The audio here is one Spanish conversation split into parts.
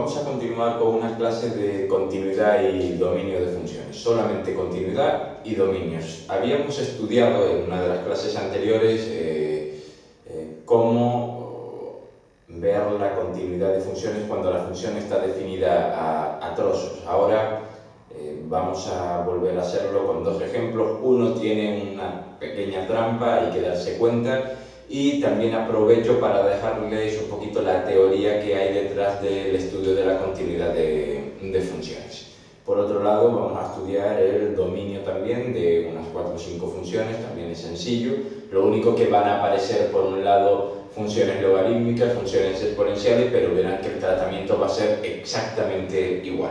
vamos a continuar con una clase de continuidad y dominio de funciones. Solamente continuidad y dominios. Habíamos estudiado en una de las clases anteriores cómo ver la continuidad de funciones cuando la función está definida a trozos. Ahora vamos a volver a hacerlo con dos ejemplos. Uno tiene una pequeña trampa, hay que darse cuenta. Y también aprovecho para dejarles un poquito la teoría que hay detrás del estudio de la continuidad de funciones. Por otro lado, vamos a estudiar el dominio también de unas 4 o 5 funciones, también es sencillo. Lo único que van a aparecer por un lado funciones logarítmicas, funciones exponenciales, pero verán que el tratamiento va a ser exactamente igual.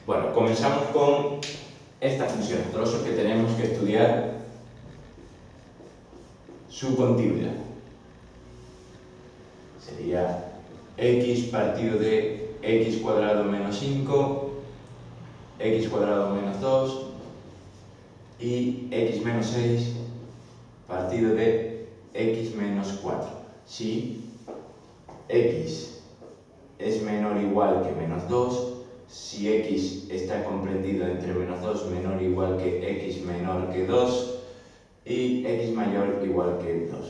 Bueno, comenzamos con esta función, trozos que tenemos que estudiar su continuidad. Sería x partido de x cuadrado menos 5, x cuadrado menos 2 y x menos 6 partido de x menos 4. Si x es menor o igual que menos 2, si x está comprendido entre menos 2 menor o igual que x menor que 2 y x mayor o igual que 2.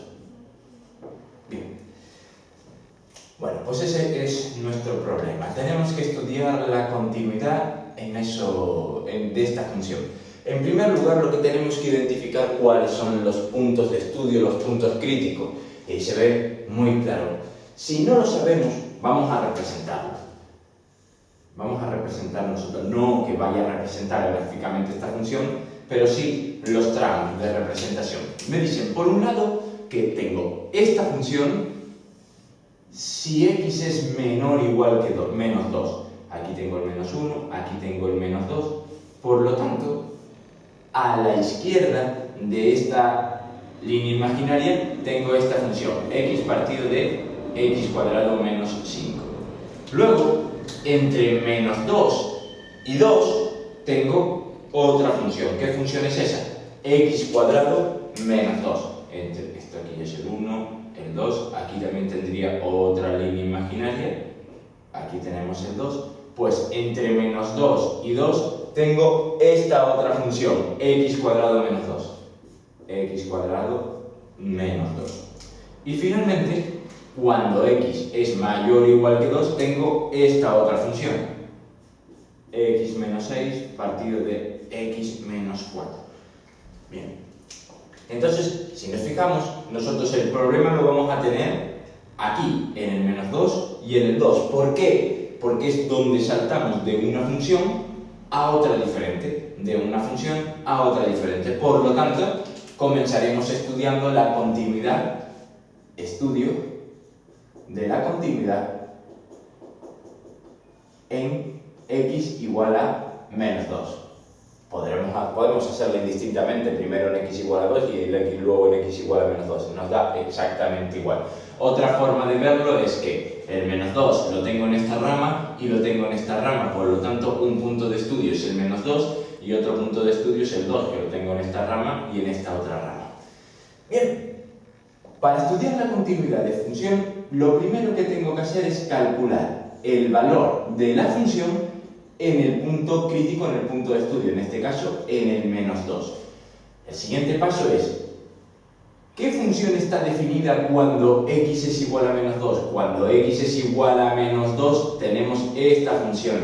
Bien. Bueno, pues ese es nuestro problema. Tenemos que estudiar la continuidad de esta función. En primer lugar, lo que tenemos que identificar cuáles son los puntos de estudio, los puntos críticos. Y se ve muy claro. Si no lo sabemos, vamos a representarlo. Vamos a representar nosotros, no que vaya a representar gráficamente esta función, pero sí los tramos de representación. Me dicen, por un lado, que tengo esta función si x es menor o igual que menos 2. Aquí tengo el menos 1, aquí tengo el menos 2. Por lo tanto, a la izquierda de esta línea imaginaria tengo esta función, x partido de x cuadrado menos 5. Luego, entre menos 2 y 2 tengo otra función. ¿Qué función es esa? X cuadrado menos 2. Esto aquí es el 1, el 2, aquí también tendría otra línea imaginaria, aquí tenemos el 2, pues entre menos 2 y 2 tengo esta otra función, x cuadrado menos 2, x cuadrado menos 2. Y finalmente, cuando x es mayor o igual que 2, tengo esta otra función, x menos 6 partido de x menos 4. Bien. Entonces, si nos fijamos, nosotros el problema lo vamos a tener aquí, en el menos 2 y en el 2. ¿Por qué? Porque es donde saltamos de una función a otra diferente, de una función a otra diferente. Por lo tanto, comenzaremos estudiando la continuidad, estudio de la continuidad en x igual a menos 2. Podemos hacerla indistintamente, primero en x igual a 2 y luego en x igual a menos 2. Nos da exactamente igual. Otra forma de verlo es que el menos 2 lo tengo en esta rama y lo tengo en esta rama. Por lo tanto, un punto de estudio es el menos 2 y otro punto de estudio es el 2, que lo tengo en esta rama y en esta otra rama. Bien, para estudiar la continuidad de función, lo primero que tengo que hacer es calcular el valor de la función en el punto crítico, en el punto de estudio, en este caso en el menos 2. El siguiente paso es, ¿qué función está definida cuando x es igual a menos 2? Cuando x es igual a menos 2 tenemos esta función,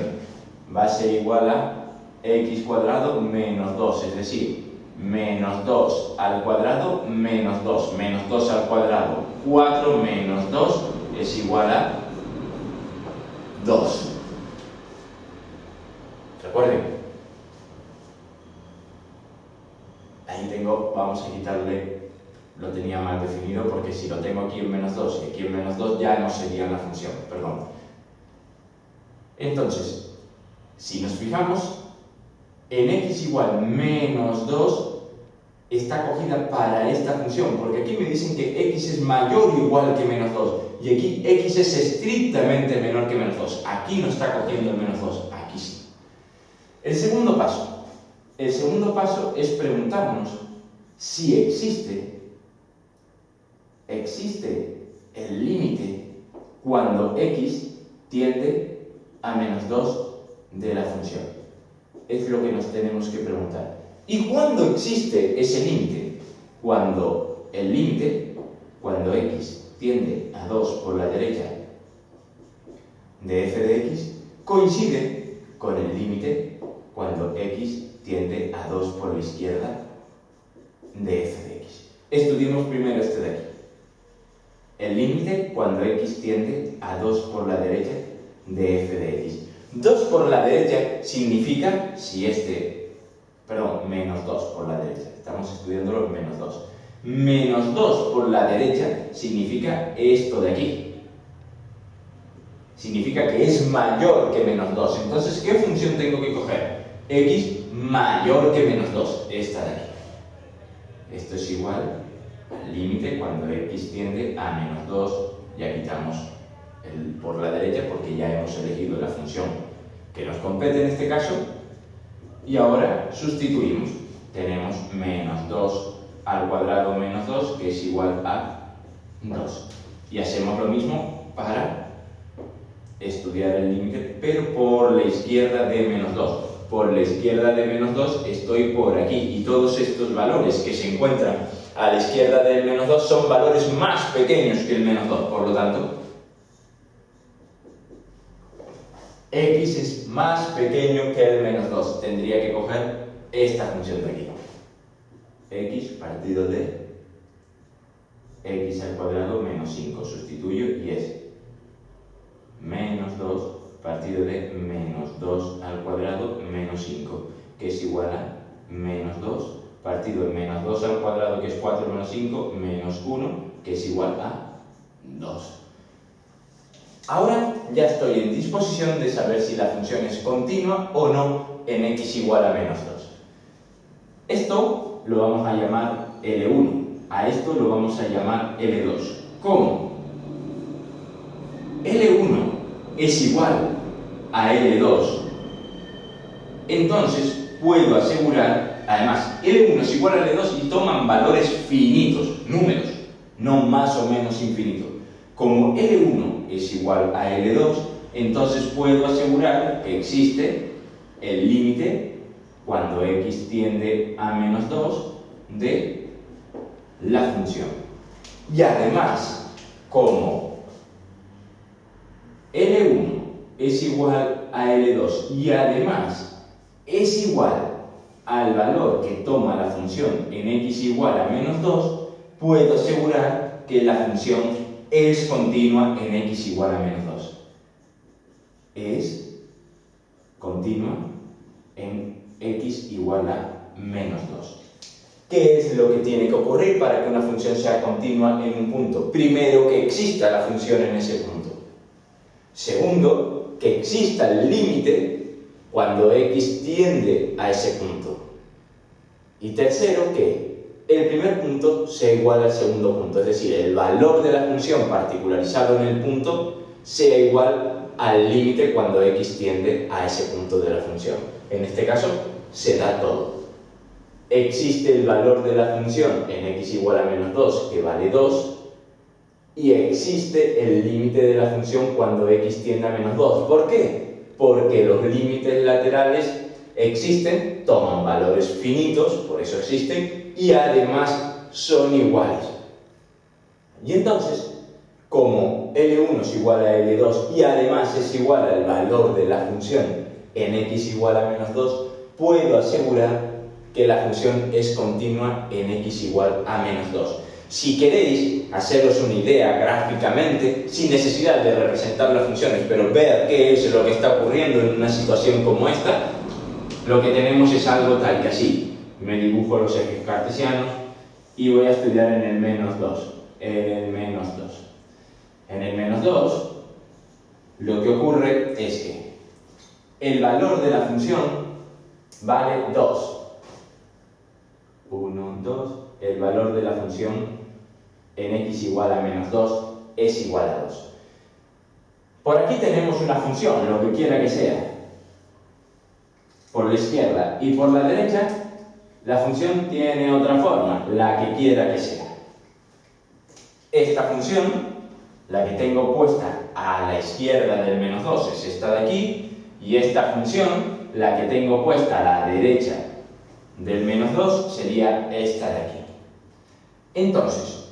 va a ser igual a x cuadrado menos 2, es decir, menos 2 al cuadrado menos 2, menos 2 al cuadrado, 4 menos 2 es igual a 2. Recuerden, ahí tengo, vamos a quitarle, lo tenía mal definido porque si lo tengo aquí en menos 2 y aquí en menos 2 ya no sería la función, perdón. Entonces, si nos fijamos, en x igual menos 2 está cogida para esta función, porque aquí me dicen que x es mayor o igual que menos 2 y aquí x es estrictamente menor que menos 2. Aquí no está cogiendo el menos 2, aquí sí. El segundo paso es preguntarnos si existe el límite cuando x tiende a menos 2 de la función. Es lo que nos tenemos que preguntar. ¿Y cuándo existe ese límite? Cuando el límite, cuando x tiende a 2 por la derecha de f de x, coincide con el límite cuando x tiende a 2 por la izquierda de f de x. Estudiemos primero este de aquí. El límite cuando x tiende a 2 por la derecha de f de x. 2 por la derecha significa, menos 2 por la derecha. Estamos estudiando los menos 2. Menos 2 por la derecha significa esto de aquí. Significa que es mayor que menos 2. Entonces, ¿qué función tengo que coger? X mayor que menos 2. Esta de aquí. Esto es igual al límite cuando x tiende a menos 2. Ya quitamos el por la derecha porque ya hemos elegido la función que nos compete en este caso. Y ahora sustituimos. Tenemos menos 2 al cuadrado menos 2, que es igual a 2. Y hacemos lo mismo para estudiar el límite, pero por la izquierda de menos 2. Por la izquierda de menos 2 estoy por aquí. Y todos estos valores que se encuentran a la izquierda del menos 2 son valores más pequeños que el menos 2. Por lo tanto, x es más pequeño que el menos 2. Tendría que coger esta función de aquí. X partido de x al cuadrado menos 5. Sustituyo y es menos 2 partido de menos 2 al cuadrado menos 5, que es igual a menos 2 partido de menos 2 al cuadrado, que es 4 menos 5, menos 1, que es igual a 2. Ahora ya estoy en disposición de saber si la función es continua o no en x igual a menos 2. Esto lo vamos a llamar L1. A esto lo vamos a llamar L2. ¿Cómo? L1 es igual a L2. Entonces puedo asegurar, además, L1 es igual a L2 y toman valores finitos, números, no más o menos infinitos. Como L1 es igual a L2, entonces puedo asegurar que existe el límite cuando x tiende a menos 2 de la función. Y además, como L1 es igual a L2 y además es igual al valor que toma la función en x igual a menos 2, puedo asegurar que la función es continua en x igual a menos 2. Es continua en x igual a menos 2. ¿Qué es lo que tiene que ocurrir para que una función sea continua en un punto? Primero, que exista la función en ese punto. Segundo, que exista el límite cuando x tiende a ese punto. Y tercero, que el primer punto sea igual al segundo punto, es decir, el valor de la función particularizado en el punto sea igual al límite cuando x tiende a ese punto de la función. En este caso, se da todo. Existe el valor de la función en x igual a menos 2, que vale 2, y existe el límite de la función cuando x tiende a menos 2. ¿Por qué? Porque los límites laterales existen, toman valores finitos, por eso existen, y además son iguales. Y entonces, como L1 es igual a L2 y además es igual al valor de la función en x igual a menos 2, puedo asegurar que la función es continua en x igual a menos 2. Si queréis haceros una idea gráficamente, sin necesidad de representar las funciones, pero ver qué es lo que está ocurriendo en una situación como esta, lo que tenemos es algo tal que así. Me dibujo los ejes cartesianos y voy a estudiar en el menos 2. En el menos 2. En el menos 2, lo que ocurre es que el valor de la función vale 2. 1, 2. El valor de la función en x igual a menos 2 es igual a 2. Por aquí tenemos una función, lo que quiera que sea, por la izquierda, y por la derecha la función tiene otra forma, la que quiera que sea. Esta función, la que tengo puesta a la izquierda del menos 2 es esta de aquí, y esta función, la que tengo puesta a la derecha del menos 2, sería esta de aquí. Entonces,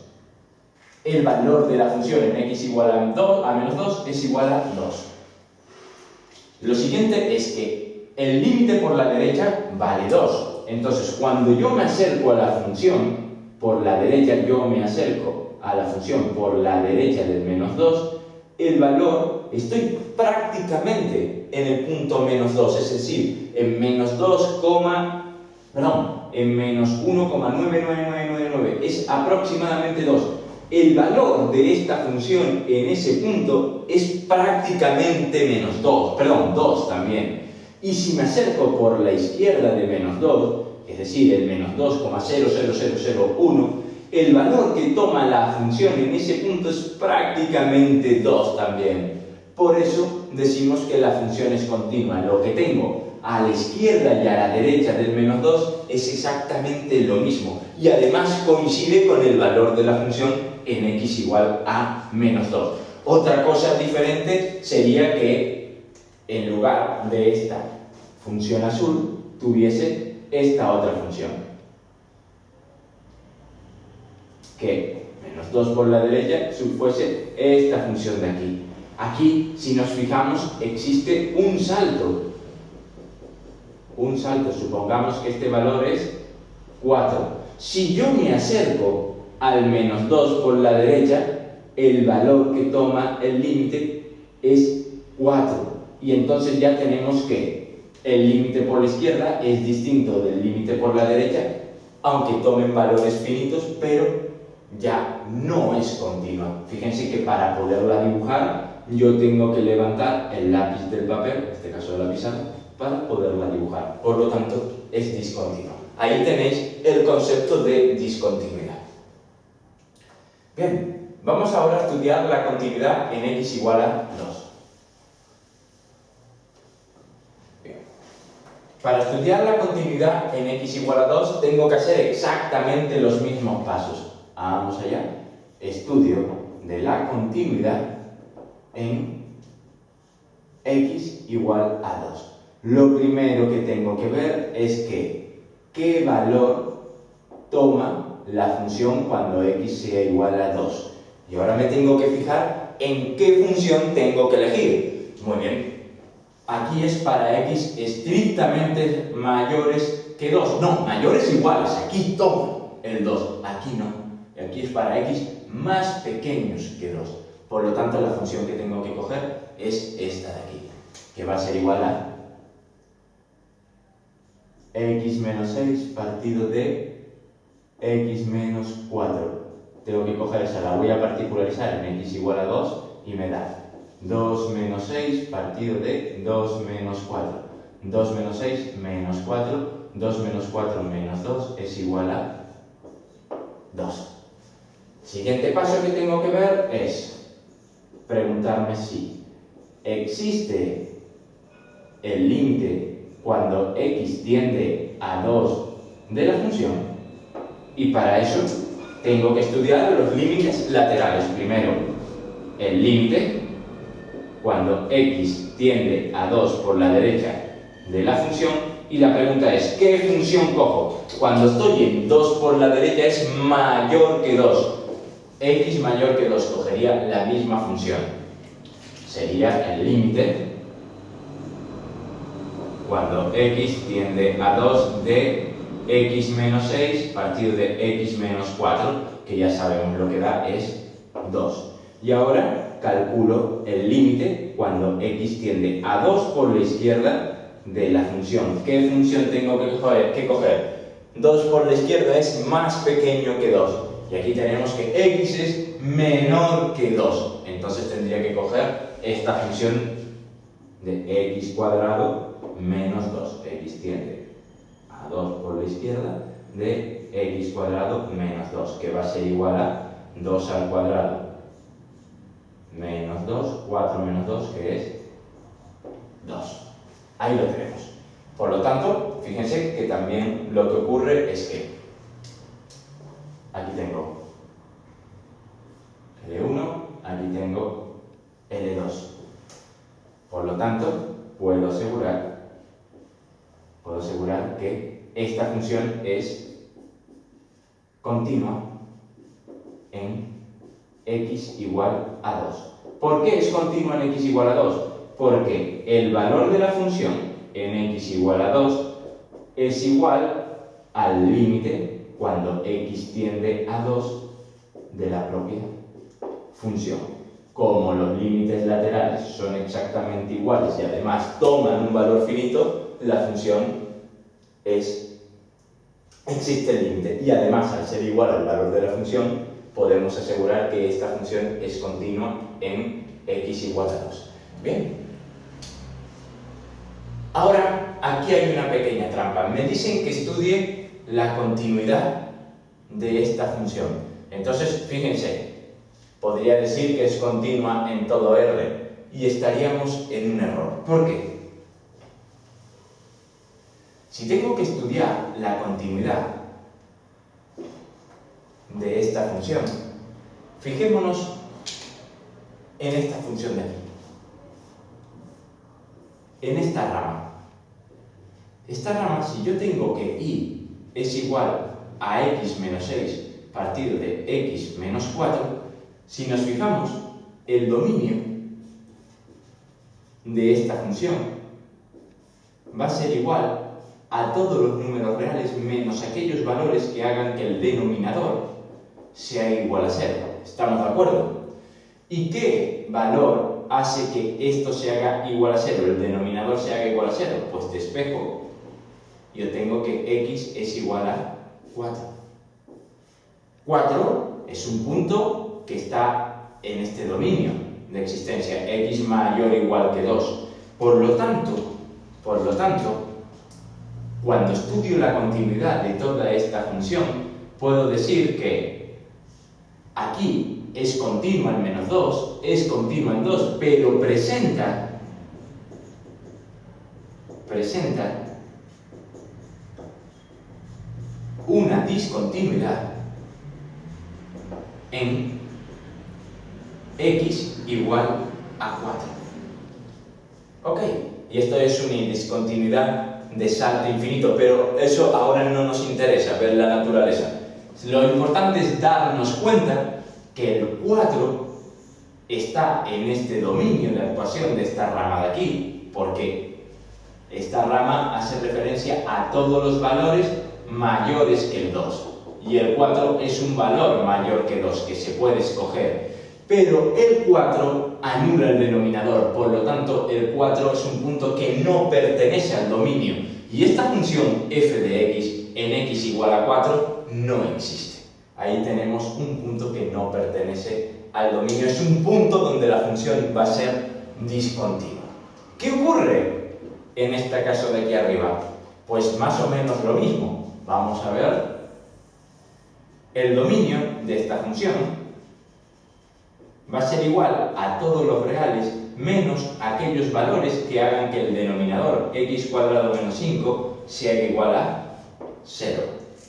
el valor de la función en x igual a menos 2 es igual a 2. Lo siguiente es que el límite por la derecha vale 2. Entonces, cuando yo me acerco a la función por la derecha, yo me acerco a la función por la derecha del menos 2, el valor, estoy prácticamente en el punto menos 2, es decir, en menos 2, en menos 1,99999, es aproximadamente 2. El valor de esta función en ese punto es prácticamente menos 2, 2 también. Y si me acerco por la izquierda de menos 2, es decir, el menos 2,00001, el valor que toma la función en ese punto es prácticamente 2 también. Por eso decimos que la función es continua. Lo que tengo a la izquierda y a la derecha del menos 2 es exactamente lo mismo. Y además coincide con el valor de la función en x igual a menos 2. Otra cosa diferente sería que en lugar de esta función azul tuviese esta otra función, que menos 2 por la derecha fuese esta función de aquí. Aquí, si nos fijamos, existe un salto. Supongamos que este valor es 4. Si yo me acerco al menos 2 por la derecha, el valor que toma el límite es 4. Y entonces ya tenemos que el límite por la izquierda es distinto del límite por la derecha, aunque tomen valores finitos, pero ya no es continua. Fíjense que para poderla dibujar, yo tengo que levantar el lápiz del papel, en este caso de la pizarra, para poderla dibujar. Por lo tanto, es discontinua. Ahí tenéis el concepto de discontinuidad. Bien, vamos ahora a estudiar la continuidad en x igual a 2. Bien. Para estudiar la continuidad en x igual a 2, tengo que hacer exactamente los mismos pasos. Vamos allá. Estudio de la continuidad en x igual a 2. Lo primero que tengo que ver es que qué valor toma la función cuando x sea igual a 2. Y ahora me tengo que fijar en qué función tengo que elegir. Muy bien. Aquí es para x estrictamente mayores que 2. No, mayores iguales. Aquí toma el 2. Aquí no. Aquí es para x más pequeños que 2. Por lo tanto, la función que tengo que coger es esta de aquí, que va a ser igual a x menos 6 partido de x menos 4. Tengo que coger esa, la voy a particularizar en x igual a 2 y me da 2 menos 6 partido de 2 menos 4. 2 menos 6 menos 4. 2 menos 4 menos 2 es igual a 2. Siguiente paso que tengo que ver es preguntarme si existe el límite cuando x tiende a 2 de la función, y para eso tengo que estudiar los límites laterales. Primero, el límite cuando x tiende a 2 por la derecha de la función, y la pregunta es, ¿qué función cojo? Cuando estoy en 2 por la derecha es mayor que 2. X mayor que 2, cogería la misma función. Sería el límite cuando x tiende a 2 de x menos 6 partido de x menos 4, que ya sabemos lo que da, es 2. Y ahora calculo el límite cuando x tiende a 2 por la izquierda de la función. ¿Qué función tengo que coger? 2 por la izquierda es más pequeño que 2. Y aquí tenemos que x es menor que 2. Entonces tendría que coger esta función de x cuadrado menos 2. X tiende a 2 por la izquierda de x cuadrado menos 2, que va a ser igual a 2 al cuadrado menos 2, 4 menos 2, que es 2. Ahí lo tenemos. Por lo tanto, fíjense que también lo que ocurre es que aquí tengo L1, aquí tengo L2. lo tanto, puedo asegurar que esta función es continua en x igual a 2. ¿Por qué es continua en x igual a 2? Porque el valor de la función en x igual a 2 es igual al límite cuando x tiende a 2 de la propia función. Como los límites laterales son exactamente iguales y además toman un valor finito, la función existe el límite. Y además, al ser igual al valor de la función, podemos asegurar que esta función es continua en x igual a 2. Bien. Ahora, aquí hay una pequeña trampa. Me dicen que estudie la continuidad de esta función. Entonces, fíjense, podría decir que es continua en todo R y estaríamos en un error. ¿Por qué? Si tengo que estudiar la continuidad de esta función, fijémonos en esta función de aquí, en esta rama. Esta rama, si yo tengo que y es igual a x menos 6 partido de x menos 4, si nos fijamos, el dominio de esta función va a ser igual a todos los números reales menos aquellos valores que hagan que el denominador sea igual a 0. ¿Estamos de acuerdo? ¿Y qué valor hace que esto se haga igual a 0, el denominador se haga igual a 0? Pues despejo. Yo tengo que x es igual a 4. 4 es un punto que está en este dominio de existencia, x mayor o igual que 2. Por lo tanto, cuando estudio la continuidad de toda esta función, puedo decir que aquí es continua en menos 2, es continua en 2, pero presenta una discontinuidad en x igual a 4. ¿Ok? Y esto es una discontinuidad de salto infinito, pero eso ahora no nos interesa, ver la naturaleza. Lo importante es darnos cuenta que el 4 está en este dominio de actuación de esta rama de aquí, porque esta rama hace referencia a todos los valores mayores que el 2. Y el 4 es un valor mayor que 2 que se puede escoger. Pero el 4 anula el denominador, por lo tanto el 4 es un punto que no pertenece al dominio. Y esta función f de x en x igual a 4 no existe. Ahí tenemos un punto que no pertenece al dominio. Es un punto donde la función va a ser discontinua. ¿Qué ocurre en este caso de aquí arriba? Pues más o menos lo mismo. Vamos a ver el dominio de esta función. Va a ser igual a todos los reales menos aquellos valores que hagan que el denominador x cuadrado menos 5 sea igual a 0.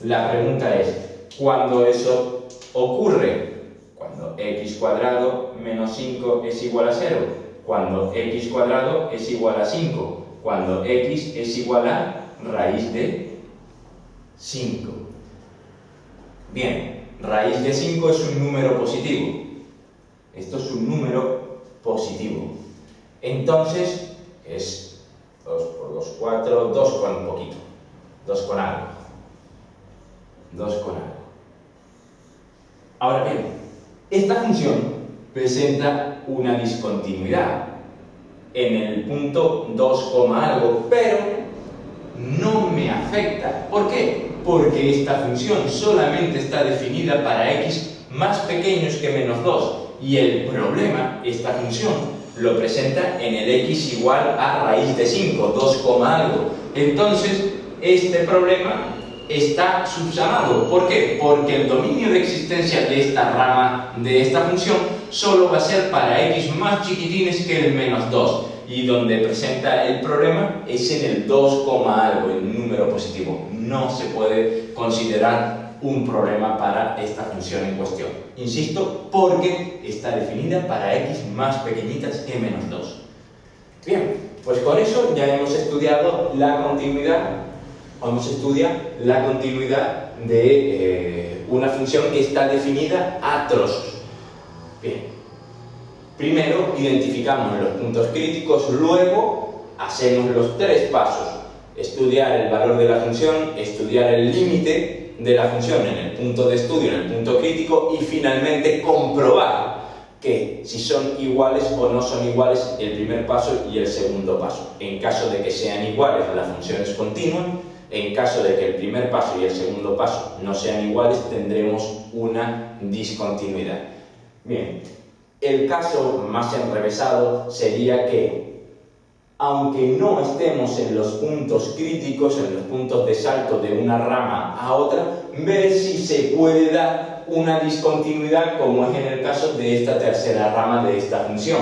La pregunta es, ¿cuándo eso ocurre? Cuando x cuadrado menos 5 es igual a 0. Cuando x cuadrado es igual a 5. Cuando x es igual a raíz de 5. Bien, raíz de 5 es un número positivo. Esto es un número positivo. Entonces, es 2 por 2, 4, 2 con un poquito. 2 con algo. 2 con algo. Ahora bien, esta función presenta una discontinuidad en el punto 2, algo, pero no me afecta. ¿Por qué? Porque esta función solamente está definida para x más pequeños que menos 2. Y el problema, esta función, lo presenta en el x igual a raíz de 5, 2, algo. Entonces, este problema está subsanado. ¿Por qué? Porque el dominio de existencia de esta rama de esta función solo va a ser para x más chiquitines que el menos 2. Y donde presenta el problema es en el 2, algo, en número positivo. No se puede considerar un problema para esta función en cuestión. Insisto, porque está definida para x más pequeñitas que menos 2. Bien, pues con eso ya hemos estudiado la continuidad, vamos a estudiar la continuidad de una función que está definida a trozos. Bien, primero identificamos los puntos críticos, luego hacemos los tres pasos: estudiar el valor de la función, estudiar el límite de la función en el punto de estudio, en el punto crítico, y finalmente comprobar que si son iguales o no son iguales el primer paso y el segundo paso. En caso de que sean iguales, la función es continua. En caso de que el primer paso y el segundo paso no sean iguales, tendremos una discontinuidad. Bien, el caso más enrevesado sería que, aunque no estemos en los puntos críticos, en los puntos de salto de una rama a otra, ver si se puede dar una discontinuidad, como es en el caso de esta tercera rama de esta función,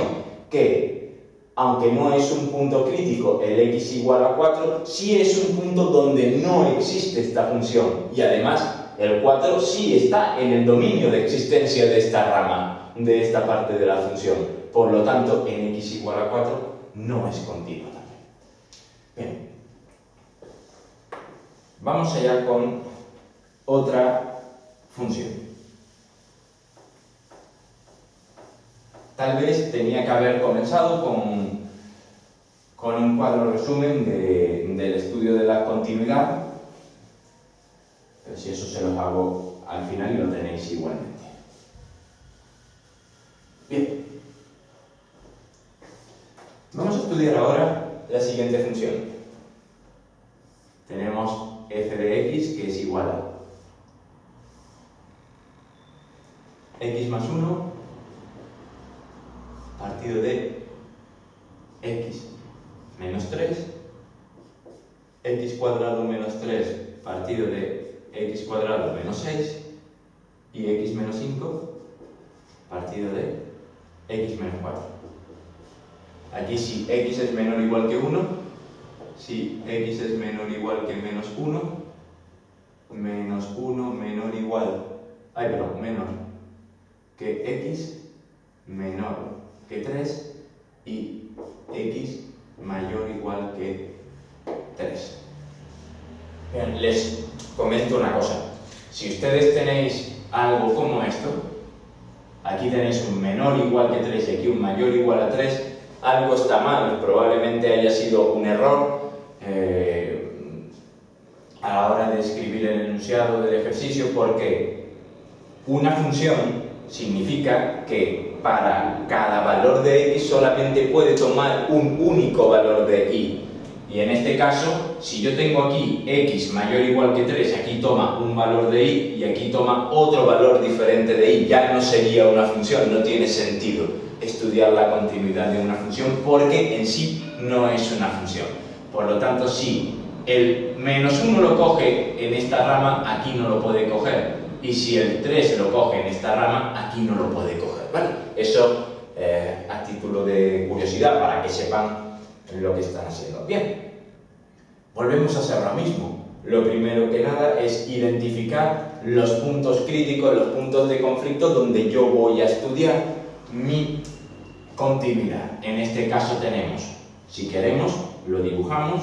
que, aunque no es un punto crítico, el x igual a 4, sí es un punto donde no existe esta función, y además el 4 sí está en el dominio de existencia de esta rama, de esta parte de la función. Por lo tanto, en x igual a 4 no es continuo también. Bien. Vamos allá con otra función. Tal vez tenía que haber comenzado con un cuadro resumen del estudio de la continuidad, pero si eso se los hago al final y lo tenéis igualmente. Bien. Vamos a estudiar ahora la siguiente función. Tenemos f de x, que es igual a x más 1 partido de x menos 3, x cuadrado menos 3 partido de x cuadrado menos 6 y x menos 5 partido de x menos 4. Aquí si x es menor o igual que 1, si x es menor o igual que menos 1, menos 1 menor o igual, menor que x, menor que 3 y x mayor o igual que 3. Bien, les comento una cosa. Si ustedes tenéis algo como esto, aquí tenéis un menor o igual que 3 y aquí un mayor o igual a 3, algo está mal, probablemente haya sido un error a la hora de escribir el enunciado del ejercicio, porque una función significa que para cada valor de x solamente puede tomar un único valor de y. Y en este caso, si yo tengo aquí x mayor o igual que 3, aquí toma un valor de y y aquí toma otro valor diferente de y, ya no sería una función, no tiene sentido estudiar la continuidad de una función porque en sí no es una función. Por lo tanto, si el menos 1 lo coge en esta rama, aquí no lo puede coger. Y si el 3 lo coge en esta rama, aquí no lo puede coger, ¿vale? Eso a título de curiosidad, para que sepan lo que están haciendo. Bien, volvemos a hacer lo mismo. Lo primero que nada es identificar los puntos críticos, los puntos de conflicto donde yo voy a estudiar mi continuidad. En este caso tenemos, si queremos, lo dibujamos.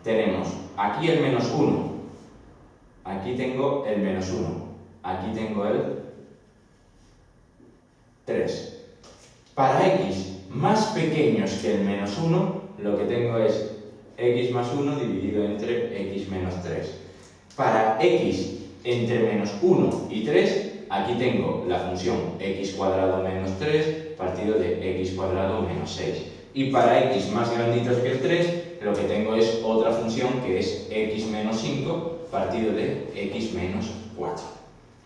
Tenemos aquí el menos 1, aquí tengo el menos 1, aquí tengo el 3. Para x más pequeños que el menos 1, lo que tengo es x más 1 dividido entre x menos 3. Para x entre menos 1 y 3, aquí tengo la función x cuadrado menos 3 partido de x cuadrado menos 6. Y para x más granditos que el 3, lo que tengo es otra función que es x menos 5 partido de x menos 4.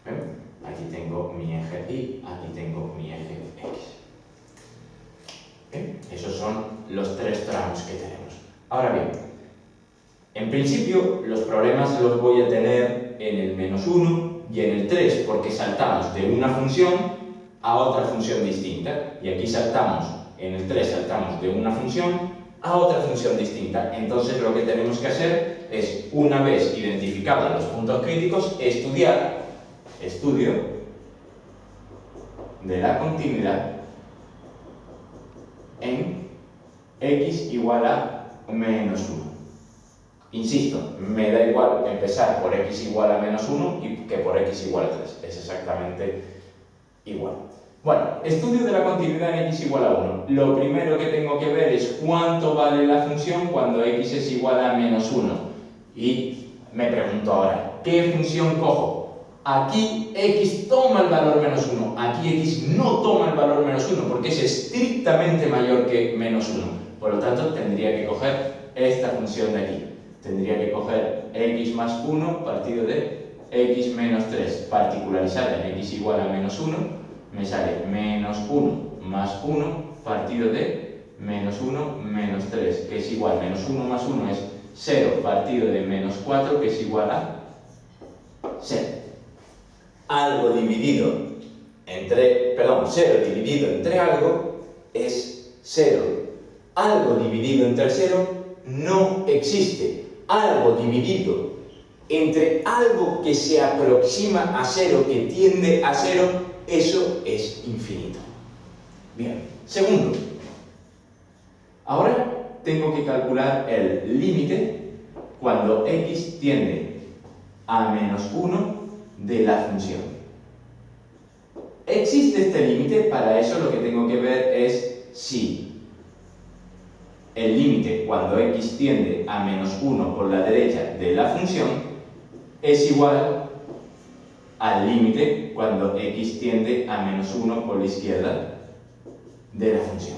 ¿Ven? Aquí tengo mi eje y, aquí tengo mi eje x. ¿Ven? Esos son los tres tramos que tenemos. Ahora bien, en principio los problemas los voy a tener en el menos 1 y en el 3 porque saltamos de una función a otra función distinta. Y aquí saltamos, en el 3 saltamos de una función a otra función distinta. Entonces lo que tenemos que hacer es, una vez identificados los puntos críticos, estudio de la continuidad en x igual a menos 1. Insisto, me da igual empezar por x igual a menos 1 que por x igual a 3. Es exactamente igual. Bueno, estudio de la continuidad en x igual a 1. Lo primero que tengo que ver es cuánto vale la función cuando x es igual a menos 1. Y me pregunto ahora, ¿qué función cojo? Aquí x toma el valor menos 1, aquí x no toma el valor menos 1 porque es estrictamente mayor que menos 1. Por lo tanto, tendría que coger esta función de aquí. Tendría que coger x más 1 partido de x menos 3, particularizada en x igual a menos 1, me sale menos 1 más 1 partido de menos 1 menos 3, que es igual, menos 1 más 1 es 0 partido de menos 4, que es igual a 0. Algo dividido entre, 0 dividido entre algo es 0. Algo dividido entre 0 no existe. Algo dividido entre algo que se aproxima a 0, que tiende a 0, eso es infinito. Bien, segundo. Ahora tengo que calcular el límite cuando x tiende a menos 1 de la función. ¿Existe este límite? Para eso lo que tengo que ver es si el límite cuando x tiende a menos 1 por la derecha de la función es igual al límite cuando x tiende a menos 1 por la izquierda de la función.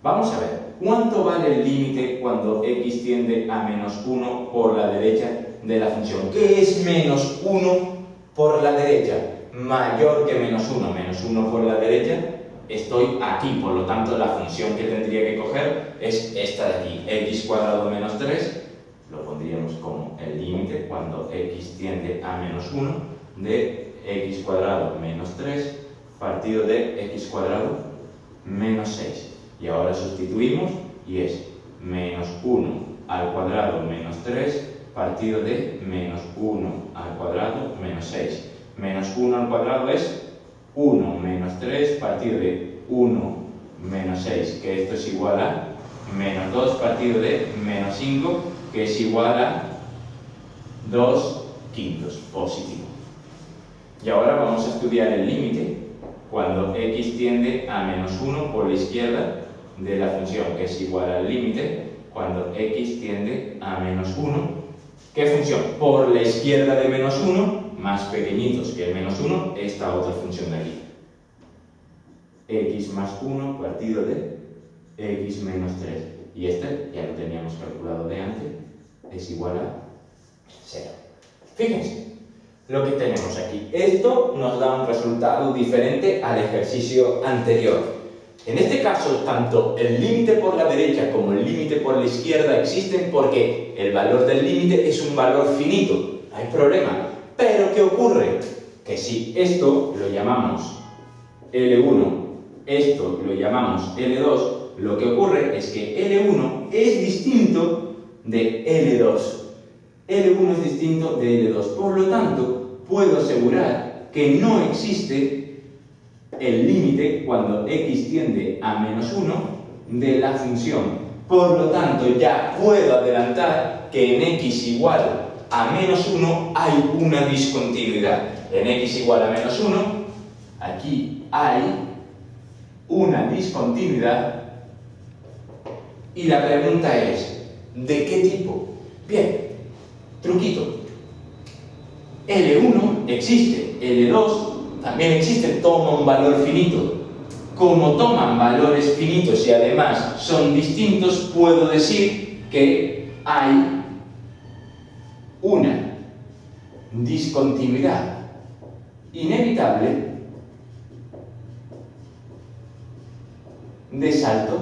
Vamos a ver, ¿cuánto vale el límite cuando x tiende a menos 1 por la derecha de la función? ¿Qué es menos 1 por la derecha? Mayor que menos 1. Menos 1 por la derecha, estoy aquí, por lo tanto la función que tendría que coger es esta de aquí, x cuadrado menos 3, lo pondríamos como el límite cuando x tiende a menos 1 de x cuadrado menos 3 partido de x cuadrado menos 6. Y ahora sustituimos y es menos 1 al cuadrado menos 3 partido de menos 1 al cuadrado menos 6. Menos 1 al cuadrado es 1 menos 3 partido de 1 menos 6, que esto es igual a menos 2 partido de menos 5, que es igual a 2 quintos, positivo. Y ahora vamos a estudiar el límite cuando x tiende a menos 1 por la izquierda de la función, que es igual al límite cuando x tiende a menos 1. ¿Qué función? Por la izquierda de menos 1, más pequeñitos que el menos 1, esta otra función de aquí. X más 1 partido de x menos 3. Y este ya lo teníamos calculado de antes, es igual a 0. Fíjense lo que tenemos aquí. Esto nos da un resultado diferente al ejercicio anterior. En este caso, tanto el límite por la derecha como el límite por la izquierda existen porque el valor del límite es un valor finito. No hay problema. Pero, ¿qué ocurre? Que si esto lo llamamos L1, esto lo llamamos L2, lo que ocurre es que L1 es distinto de L2. L1 es distinto de L2. Por lo tanto, puedo asegurar que no existe el límite cuando x tiende a menos 1 de la función. Por lo tanto, ya puedo adelantar que en x igual a menos 1 hay una discontinuidad. En x igual a menos 1, aquí hay una discontinuidad. Y la pregunta es, ¿de qué tipo? Bien, truquito. L1 existe, L2 también existe, toma un valor finito. Como toman valores finitos y además son distintos, puedo decir que hay una discontinuidad inevitable de salto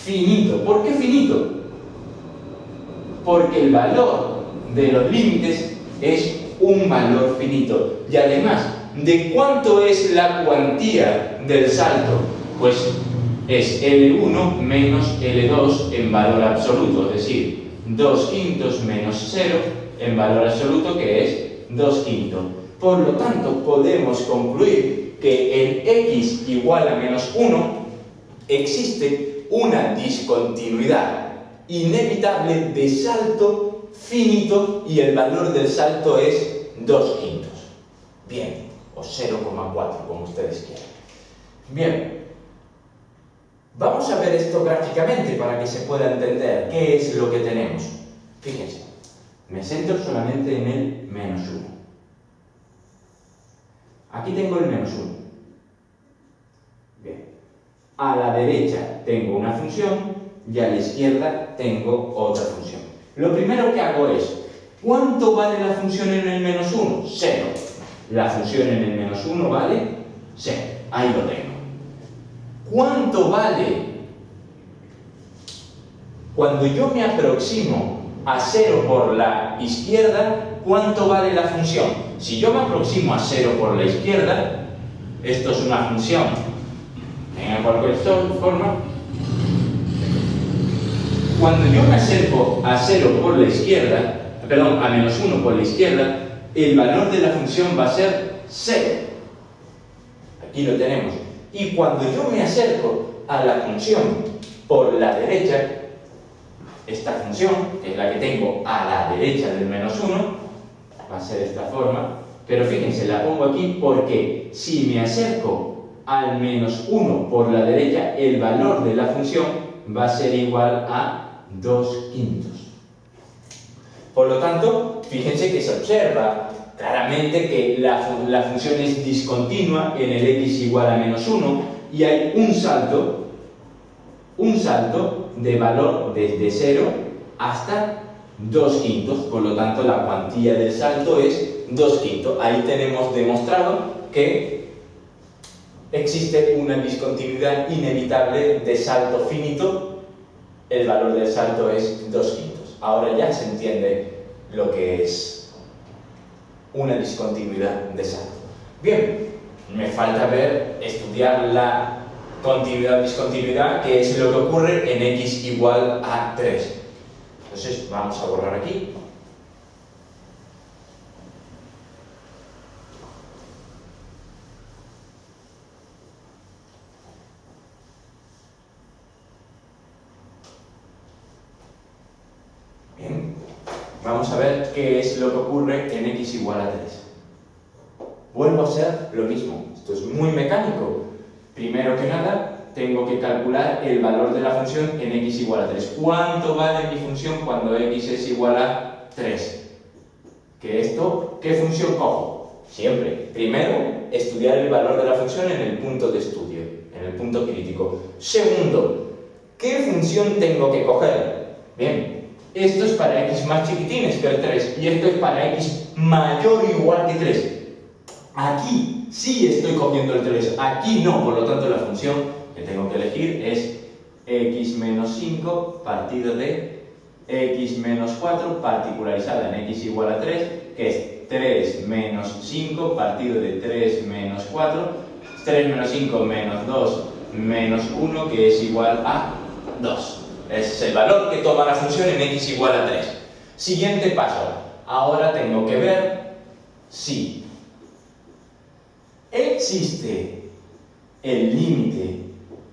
finito. ¿Por qué finito? Porque el valor de los límites es un valor finito. Y además, ¿de cuánto es la cuantía del salto? Pues es L1 menos L2 en valor absoluto, es decir, 2 quintos menos 0 en valor absoluto, que es 2 quintos. Por lo tanto, podemos concluir que en x igual a menos 1 existe una discontinuidad inevitable de salto finito y el valor del salto es 2/5. Bien, o 0,4, como ustedes quieran. Bien, vamos a ver esto gráficamente para que se pueda entender qué es lo que tenemos. Fíjense, me centro solamente en el menos 1. Aquí tengo el menos 1. Bien, a la derecha tengo una función y a la izquierda tengo otra función. Lo primero que hago es, ¿cuánto vale la función en el menos 1? 0. La función en el menos 1 vale 0. Ahí lo tengo. ¿Cuánto vale? Cuando yo me aproximo a 0 por la izquierda, ¿cuánto vale la función? Si yo me aproximo a 0 por la izquierda, esto es una función en cualquier forma. Cuando yo me acerco a 0 por la izquierda, perdón, a menos 1 por la izquierda, el valor de la función va a ser 0. Aquí lo tenemos. Y cuando yo me acerco a la función por la derecha, esta función, que es la que tengo a la derecha del menos 1, va a ser de esta forma, pero fíjense, la pongo aquí porque si me acerco al menos 1 por la derecha, el valor de la función va a ser igual a 2/5. Por lo tanto, fíjense que se observa claramente que la función es discontinua en el x igual a menos 1 y hay un salto de valor desde 0 hasta 2/5, por lo tanto la cuantía del salto es 2/5. Ahí tenemos demostrado que existe una discontinuidad inevitable de salto finito, el valor del salto es 2/5. Ahora ya se entiende lo que es una discontinuidad de salto. Bien, me falta estudiar la continuidad-discontinuidad, que es lo que ocurre en x igual a 3. Entonces vamos a borrar aquí. Bien, vamos a ver qué es lo que ocurre en x igual a 3. Vuelvo a hacer lo mismo. Esto es muy mecánico. Primero que nada, tengo que calcular el valor de la función en x igual a 3. ¿Cuánto vale mi función cuando x es igual a 3? ¿Qué función cojo? Siempre, primero, estudiar el valor de la función en el punto de estudio, en el punto crítico. Segundo, ¿qué función tengo que coger? Bien, esto es para x más chiquitines que el 3 y esto es para x mayor o igual que 3. Aquí sí estoy cogiendo el 3, aquí no, por lo tanto la función que tengo que elegir es x menos 5 partido de x menos 4 particularizada en x igual a 3, que es 3 menos 5 partido de 3 menos 4, 3 menos 5 menos 2 menos 1, que es igual a 2. Ese es el valor que toma la función en x igual a 3. Siguiente paso. Ahora tengo que ver si existe el límite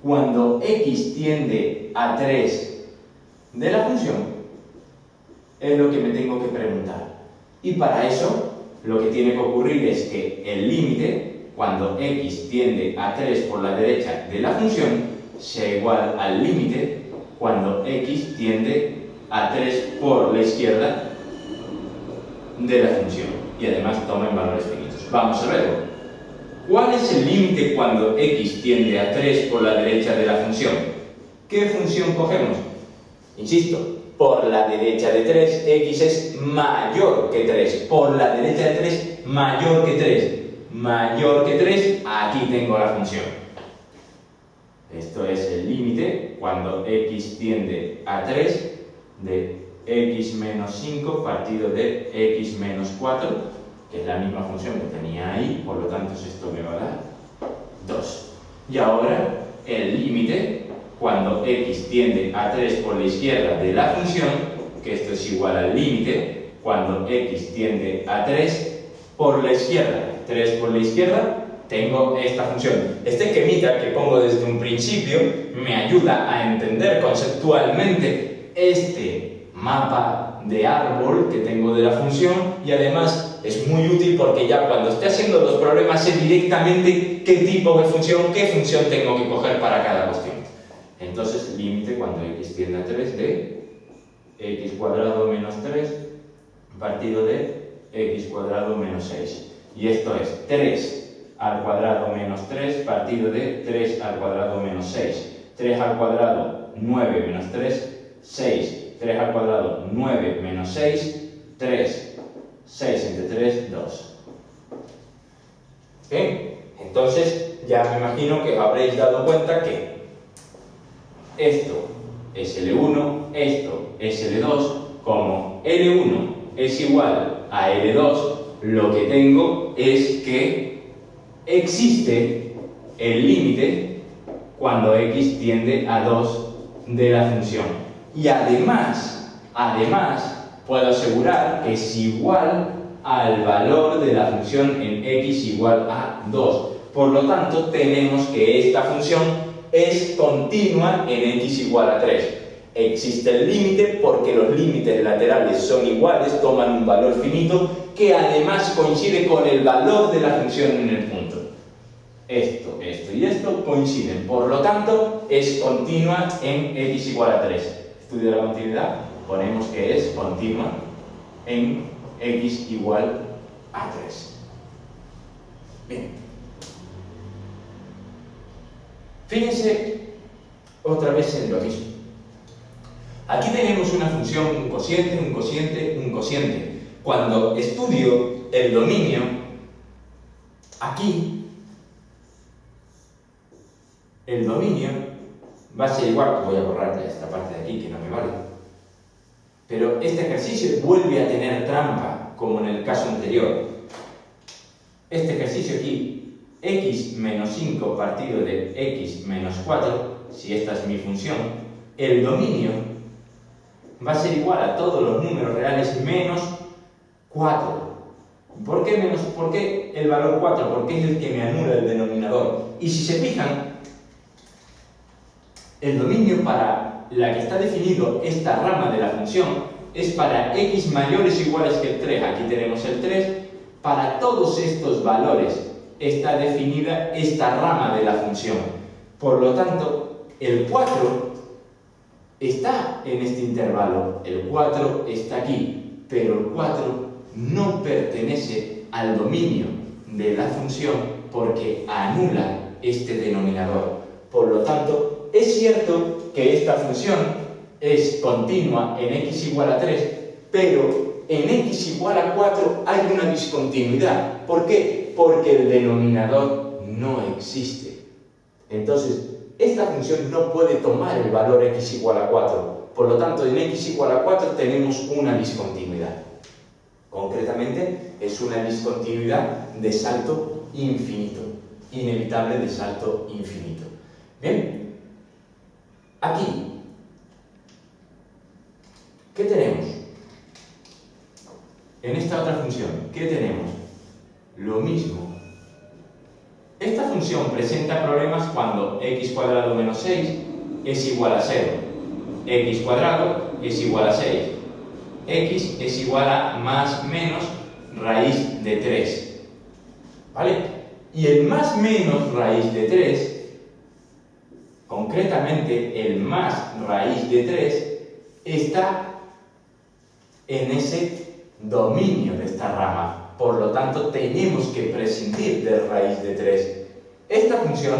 cuando x tiende a 3 de la función. Es lo que me tengo que preguntar. Y para eso, lo que tiene que ocurrir es que el límite, cuando x tiende a 3 por la derecha de la función, sea igual al límite cuando x tiende a 3 por la izquierda de la función. Y además toma en valores finitos. Vamos a verlo. ¿Cuál es el límite cuando x tiende a 3 por la derecha de la función? ¿Qué función cogemos? Insisto, por la derecha de 3, x es mayor que 3. Por la derecha de 3, mayor que 3. Mayor que 3, aquí tengo la función. Esto es el límite cuando x tiende a 3 de x menos 5 partido de x menos 4, que es la misma función que tenía ahí, por lo tanto esto me va a dar 2. Y ahora el límite cuando x tiende a 3 por la izquierda de la función, que esto es igual al límite cuando x tiende a 3 por la izquierda. 3 por la izquierda, tengo esta función. Este esquemita que pongo desde un principio me ayuda a entender conceptualmente este mapa de árbol que tengo de la función y además es muy útil porque ya cuando esté haciendo los problemas sé directamente qué tipo de función, qué función tengo que coger para cada cuestión. Entonces, límite cuando x tiende a 3 de x cuadrado menos 3 partido de x cuadrado menos 6. Y esto es 3 al cuadrado menos 3 partido de 3 al cuadrado menos 6. 3 al cuadrado, 9 menos 3, 6. 3 al cuadrado, 9 menos 6, 3. 6 entre 3, 2. ¿Bien? Entonces, ya me imagino que os habréis dado cuenta que esto es L1, esto es L2, como L1 es igual a L2, lo que tengo es que existe el límite cuando x tiende a 2 de la función. Y además, puedo asegurar que es igual al valor de la función en x igual a 2. Por lo tanto, tenemos que esta función es continua en x igual a 3. Existe el límite porque los límites laterales son iguales, toman un valor finito que además coincide con el valor de la función en el punto. Esto y esto coinciden, por lo tanto es continua en x igual a 3. Estudio de la continuidad, ponemos que es continua en x igual a 3. Bien. Fíjense otra vez en lo mismo. Aquí tenemos una función, un cociente, un cociente, un cociente. Cuando estudio el dominio, aquí, el dominio va a ser igual, voy a borrar esta parte de aquí que no me vale. Pero este ejercicio vuelve a tener trampa, como en el caso anterior. Este ejercicio aquí, x menos 5 partido de x menos 4, si esta es mi función, el dominio va a ser igual a todos los números reales menos 4. ¿Por qué menos? ¿Por qué el valor 4? Porque es el que me anula el denominador. Y si se fijan, el dominio para la que está definido esta rama de la función es para x mayores o iguales que el 3. Aquí tenemos el 3. Para todos estos valores está definida esta rama de la función. Por lo tanto, el 4 está en este intervalo, el 4 está aquí, pero el 4 no pertenece al dominio de la función porque anula este denominador. Por lo tanto, es cierto que esta función es continua en x igual a 3, pero en x igual a 4 hay una discontinuidad. ¿Por qué? Porque el denominador no existe. Entonces, esta función no puede tomar el valor x igual a 4. Por lo tanto, en x igual a 4 tenemos una discontinuidad. Concretamente, es una discontinuidad de salto infinito, inevitable de salto infinito. Bien, aquí, ¿qué tenemos? En esta otra función, ¿qué tenemos? Lo mismo. Esta función presenta problemas cuando x cuadrado menos 6 es igual a 0, x cuadrado es igual a 6, x es igual a más menos raíz de 3. ¿Vale? Y el más menos raíz de 3, concretamente el más raíz de 3, está en ese dominio de esta rama. Por lo tanto, tenemos que prescindir de raíz de 3. Esta función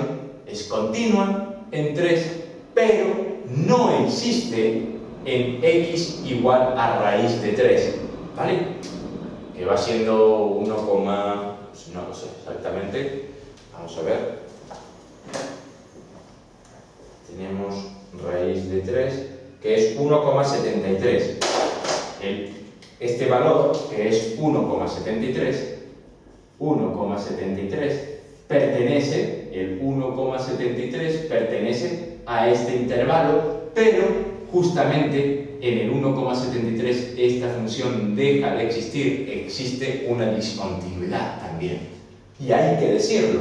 es continua en 3, pero no existe en x igual a raíz de 3. ¿Vale? Que va siendo 1, no lo sé exactamente. Vamos a ver. Tenemos raíz de 3, que es 1,73. Este valor, que es 1,73, pertenece, el 1,73 pertenece a este intervalo, pero justamente en el 1,73 esta función deja de existir, existe una discontinuidad también. Y hay que decirlo,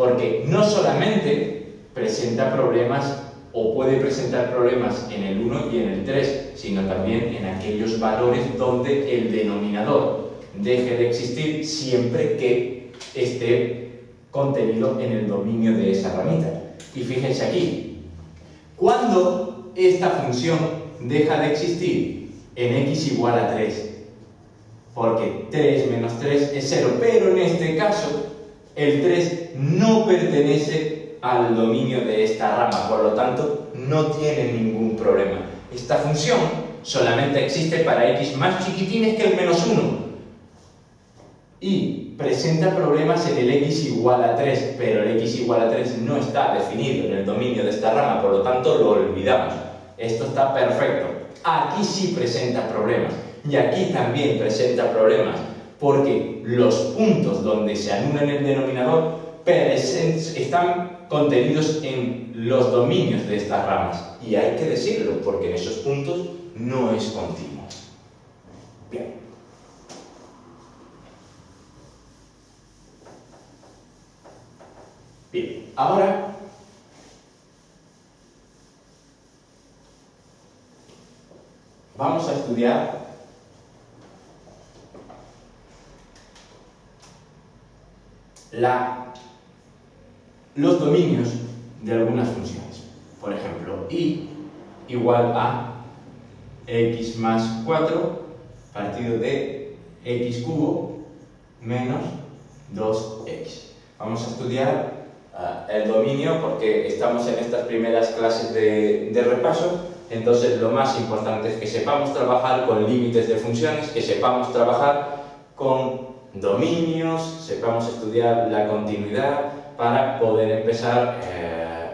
porque no solamente presenta problemas o puede presentar problemas en el 1 y en el 3, sino también en aquellos valores donde el denominador deje de existir siempre que esté contenido en el dominio de esa ramita. Y fíjense aquí, ¿cuándo esta función deja de existir? En x igual a 3. Porque 3 menos 3 es 0, pero en este caso el 3 no pertenece al dominio de esta rama, por lo tanto no tiene ningún problema. Esta función solamente existe para x más chiquitines que el menos 1 y presenta problemas en el x igual a 3, pero el x igual a 3 no está definido en el dominio de esta rama, por lo tanto lo olvidamos. Esto está perfecto. Aquí sí presenta problemas. Y aquí también presenta problemas, porque los puntos donde se anulan el denominador están contenidos en los dominios de estas ramas. Y hay que decirlo, porque en esos puntos no es continuo. Bien. Bien, ahora vamos a estudiar los dominios de algunas funciones. Por ejemplo, y igual a x más 4 partido de x cubo menos 2x. Vamos a estudiar el dominio porque estamos en estas primeras clases de repaso. Entonces lo más importante es que sepamos trabajar con límites de funciones, que sepamos trabajar con dominios, sepamos estudiar la continuidad para poder empezar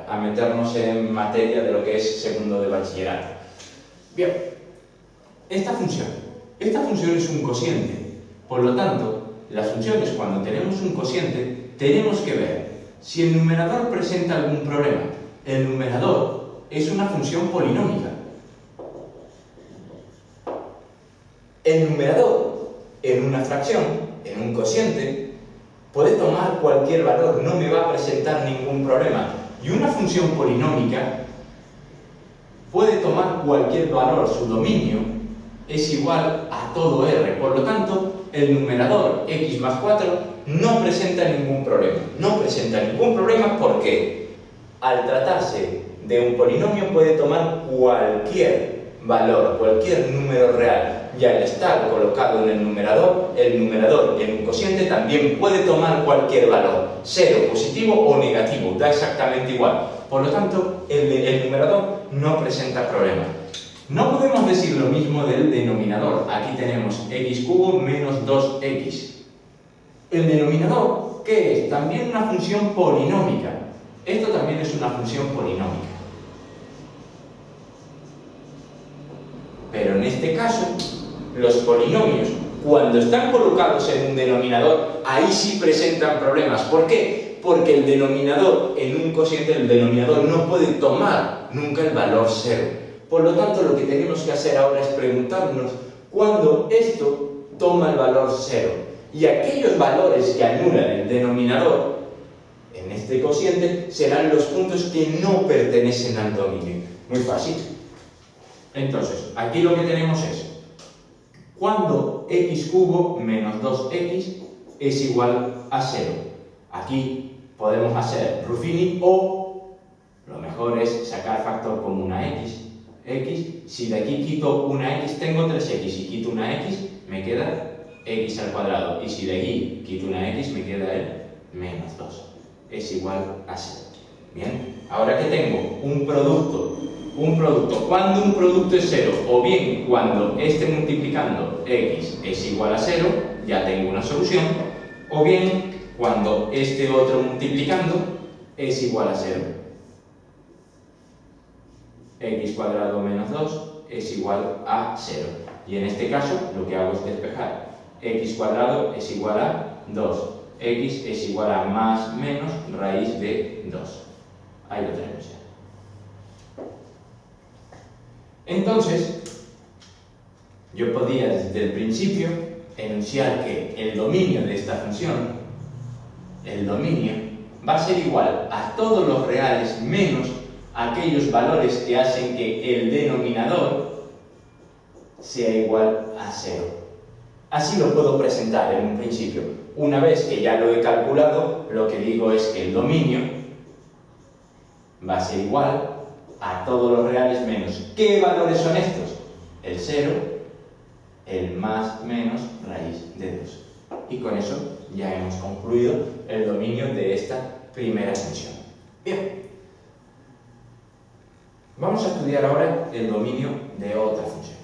a meternos en materia de lo que es segundo de bachillerato. Bien, esta función es un cociente, por lo tanto, las funciones cuando tenemos un cociente tenemos que ver si el numerador presenta algún problema. El numerador es una función polinómica. El numerador en una fracción, en un cociente, puede tomar cualquier valor, no me va a presentar ningún problema. Y una función polinómica puede tomar cualquier valor, su dominio es igual a todo r. Por lo tanto, el numerador x más 4 no presenta ningún problema. No presenta ningún problema porque al tratarse de un polinomio puede tomar cualquier valor, cualquier número real. Y al estar colocado en el numerador en un cociente también puede tomar cualquier valor, 0, positivo o negativo, da exactamente igual. Por lo tanto, el numerador no presenta problema. No podemos decir lo mismo del denominador. Aquí tenemos x cubo menos 2x. El denominador, ¿qué es? También una función polinómica. Esto también es una función polinómica. Pero en este caso, los polinomios, cuando están colocados en un denominador, ahí sí presentan problemas. ¿Por qué? Porque el denominador, en un cociente, el denominador no puede tomar nunca el valor 0. Por lo tanto, lo que tenemos que hacer ahora es preguntarnos cuándo esto toma el valor 0. Y aquellos valores que anulan el denominador en este cociente serán los puntos que no pertenecen al dominio. Muy fácil. Entonces, aquí lo que tenemos es cuando x cubo menos 2x es igual a 0. Aquí podemos hacer Ruffini o lo mejor es sacar factor como una x. Si de aquí quito una x, tengo 3x. Si quito una x, me queda x al cuadrado. Y si de aquí quito una x, me queda el menos 2. Es igual a 0. Bien, ahora que tengo un producto, cuando un producto es 0, o bien cuando esté multiplicando x es igual a 0, ya tengo una solución, o bien cuando este otro multiplicando es igual a 0. X cuadrado menos 2 es igual a 0. Y en este caso lo que hago es despejar. X cuadrado es igual a 2. X es igual a más menos raíz de 2. Ahí lo tenemos ya. Entonces, yo podía desde el principio enunciar que el dominio de esta función, el dominio, va a ser igual a todos los reales menos aquellos valores que hacen que el denominador sea igual a 0. Así lo puedo presentar en un principio. Una vez que ya lo he calculado, lo que digo es que el dominio va a ser igual a todos los reales menos. ¿Qué valores son estos? El 0, el más menos raíz de 2. Y con eso ya hemos concluido el dominio de esta primera función. Bien. Vamos a estudiar ahora el dominio de otra función.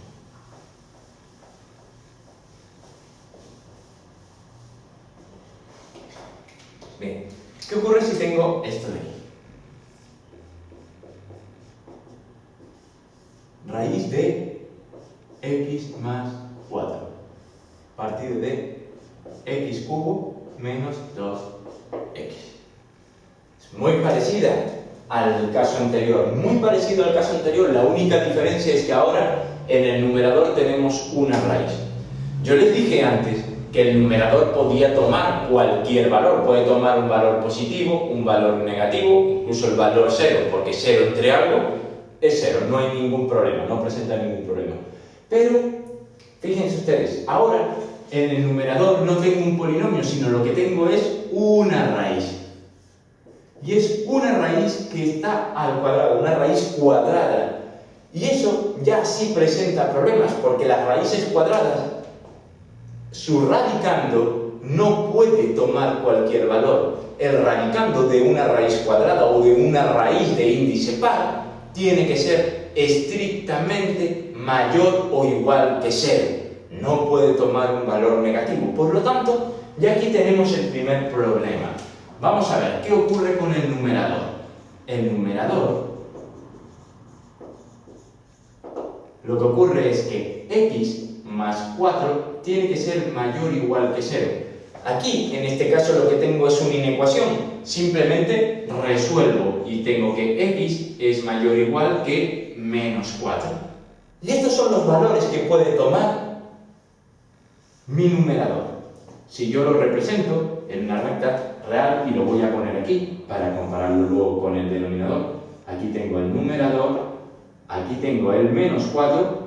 Bien, ¿qué ocurre si tengo esto de aquí? Raíz de x más 4, partido de x cubo menos 2x. Es muy parecida al caso anterior, la única diferencia es que ahora en el numerador tenemos una raíz. Yo les dije antes que el numerador podía tomar cualquier valor, puede tomar un valor positivo, un valor negativo, incluso el valor 0, porque 0 entre algo es 0, no hay ningún problema, no presenta ningún problema. Pero, fíjense ustedes, ahora en el numerador no tengo un polinomio, sino lo que tengo es una raíz. Y es una raíz que está al cuadrado, una raíz cuadrada. Y eso ya sí presenta problemas, porque las raíces cuadradas, su radicando no puede tomar cualquier valor. El radicando de una raíz cuadrada o de una raíz de índice par tiene que ser estrictamente mayor o igual que 0. No puede tomar un valor negativo. Por lo tanto, ya aquí tenemos el primer problema. Vamos a ver, ¿qué ocurre con el numerador? El numerador, lo que ocurre es que x más 4 tiene que ser mayor o igual que 0. Aquí, en este caso, lo que tengo es una inecuación. Simplemente resuelvo y tengo que x es mayor o igual que menos 4. Y estos son los valores que puede tomar mi numerador. Si yo lo represento en una recta real, y lo voy a poner aquí para compararlo luego con el denominador, aquí tengo el numerador, aquí tengo el menos 4,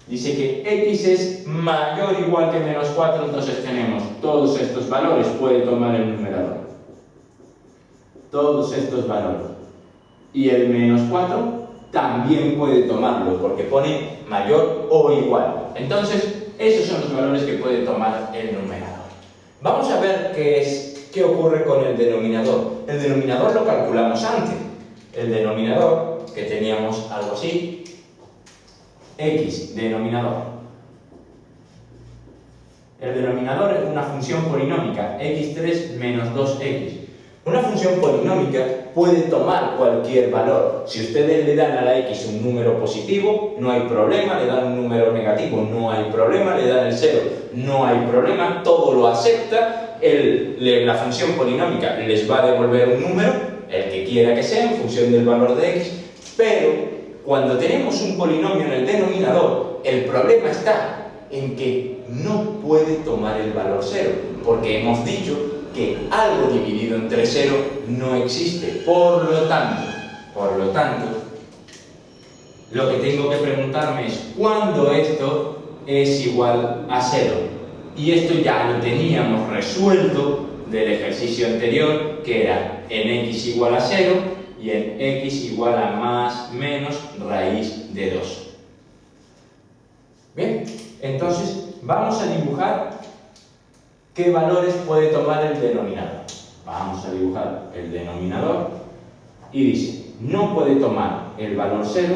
dice que x es mayor o igual que menos 4, entonces tenemos todos estos valores, puede tomar el numerador. Todos estos valores. Y el menos 4 también puede tomarlo, porque pone mayor o igual. Entonces, esos son los valores que puede tomar el numerador. Vamos a ver qué ocurre con el denominador. El denominador lo calculamos antes. El denominador, que teníamos algo así, x denominador. El denominador es una función polinómica, x3 menos 2x. Una función polinómica puede tomar cualquier valor. Si ustedes le dan a la x un número positivo, no hay problema, le dan un número negativo, no hay problema, le dan el 0, no hay problema, todo lo acepta, la función polinómica les va a devolver un número, el que quiera que sea, en función del valor de x, pero cuando tenemos un polinomio en el denominador, el problema está en que no puede tomar el valor 0, porque hemos dicho que algo dividido entre 0 no existe. Por lo tanto, lo que tengo que preguntarme es ¿cuándo esto es igual a 0? Y esto ya lo teníamos resuelto del ejercicio anterior, que era en x igual a 0 y en x igual a más menos raíz de 2. Bien, entonces vamos a dibujar ¿qué valores puede tomar el denominador? Vamos a dibujar el denominador y dice, no puede tomar el valor 0,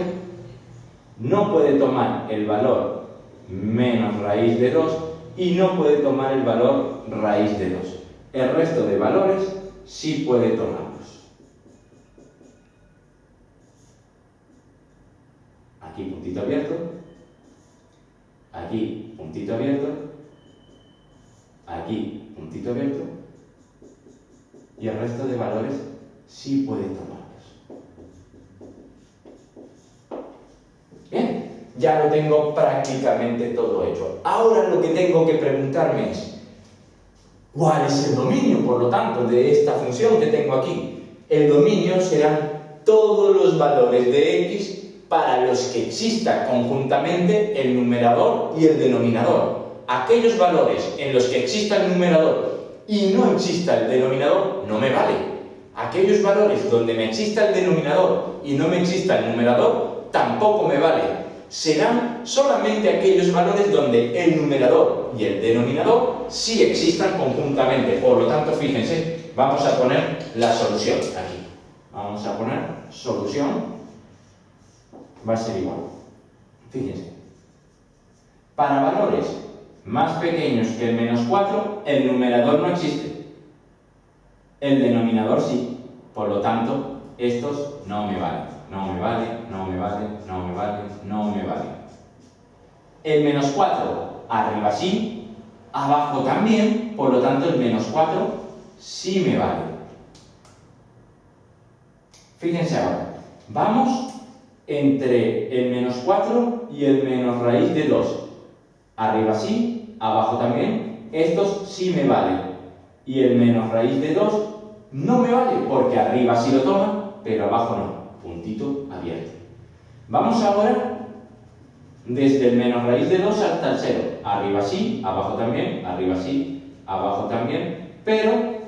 no puede tomar el valor menos raíz de 2 y no puede tomar el valor raíz de 2. El resto de valores sí puede tomarlos. Aquí puntito abierto, aquí puntito abierto, aquí puntito abierto, y el resto de valores sí puede tomarlos. Bien, ya lo tengo prácticamente todo hecho. Ahora lo que tengo que preguntarme es ¿Cuál es el dominio, por lo tanto, de esta función que tengo aquí? El dominio serán todos los valores de x para los que exista conjuntamente el numerador y el denominador. Aquellos valores en los que exista el numerador y no exista el denominador no me vale. Aquellos valores donde me exista el denominador y no me exista el numerador tampoco me vale. Serán solamente aquellos valores donde el numerador y el denominador sí existan conjuntamente. Por lo tanto, fíjense, vamos a poner la solución aquí. Vamos a poner solución, va a ser igual. Fíjense, para valores más pequeños que el menos 4, el numerador no existe. El denominador sí. Por lo tanto, estos no me valen. No me vale, no me vale, no me vale, no me vale. El menos 4, arriba sí, abajo también, por lo tanto el menos 4 sí me vale. Fíjense ahora, vamos entre el menos 4 y el menos raíz de 2. Arriba sí, abajo también, estos sí me valen. Y el menos raíz de 2 no me vale, porque arriba sí lo toma, pero abajo no. Puntito abierto. Vamos ahora desde el menos raíz de 2 hasta el 0. Arriba sí, abajo también, arriba sí, abajo también, pero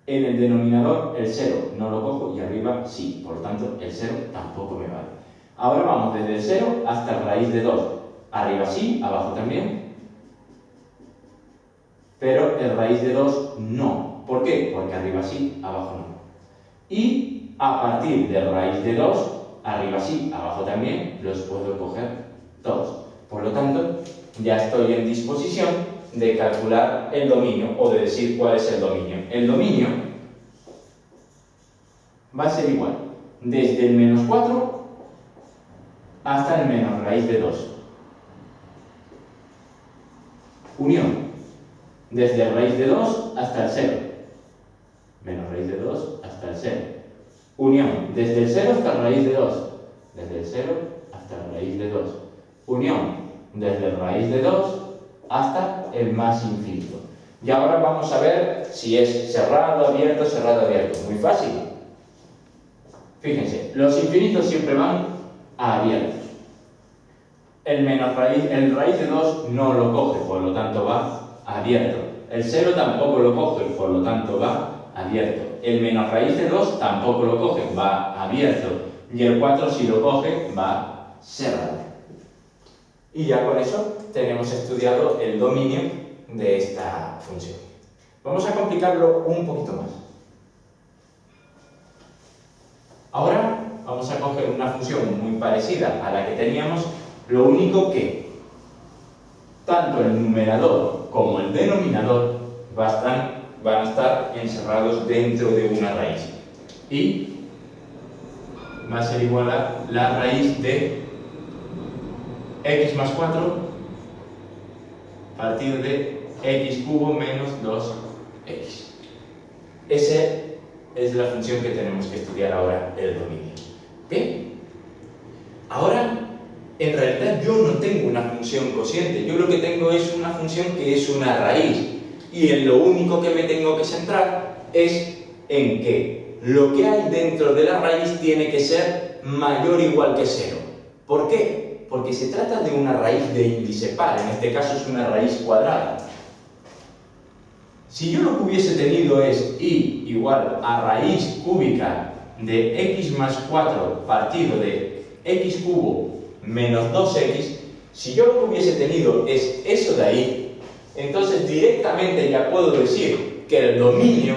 en el denominador el 0 no lo cojo y arriba sí, por lo tanto el 0 tampoco me vale. Ahora vamos desde el 0 hasta el raíz de 2. Arriba sí, abajo también, pero el raíz de 2 no. ¿Por qué? Porque arriba sí, abajo no. Y a partir de raíz de 2, arriba sí, abajo también, los puedo coger todos. Por lo tanto, ya estoy en disposición de calcular el dominio o de decir cuál es el dominio. El dominio va a ser igual desde el menos 4 hasta el menos raíz de 2. Unión desde el raíz de 2 hasta el 0. Menos raíz de 2 hasta el 0. Unión desde el 0 hasta la raíz de 2. Desde el 0 hasta la raíz de 2. Unión desde el raíz de 2 hasta el más infinito. Y ahora vamos a ver si es cerrado, abierto, cerrado, abierto. Muy fácil. Fíjense, los infinitos siempre van a abiertos. El raíz de 2 no lo coge, por lo tanto va abierto. El 0 tampoco lo coge, por lo tanto va abierto. El menos raíz de 2 tampoco lo coge, va abierto. Y el 4 si lo coge, va cerrado. Y ya con eso tenemos estudiado el dominio de esta función. Vamos a complicarlo un poquito más. Ahora vamos a coger una función muy parecida a la que teníamos, lo único que tanto el numerador como el denominador van a estar encerrados dentro de una raíz. Y va a ser igual a la raíz de x más 4 partido de x cubo menos 2x. Esa es la función que tenemos que estudiar ahora, el dominio. Bien, ahora en realidad yo no tengo una función cociente, yo lo que tengo es una función que es una raíz. Y en lo único que me tengo que centrar es en que lo que hay dentro de la raíz tiene que ser mayor o igual que 0. ¿Por qué? Porque se trata de una raíz de índice par, en este caso es una raíz cuadrada. Si yo lo que hubiese tenido es y igual a raíz cúbica de x más 4 partido de x cubo menos 2x, si yo lo que hubiese tenido es eso de ahí, entonces directamente ya puedo decir que el dominio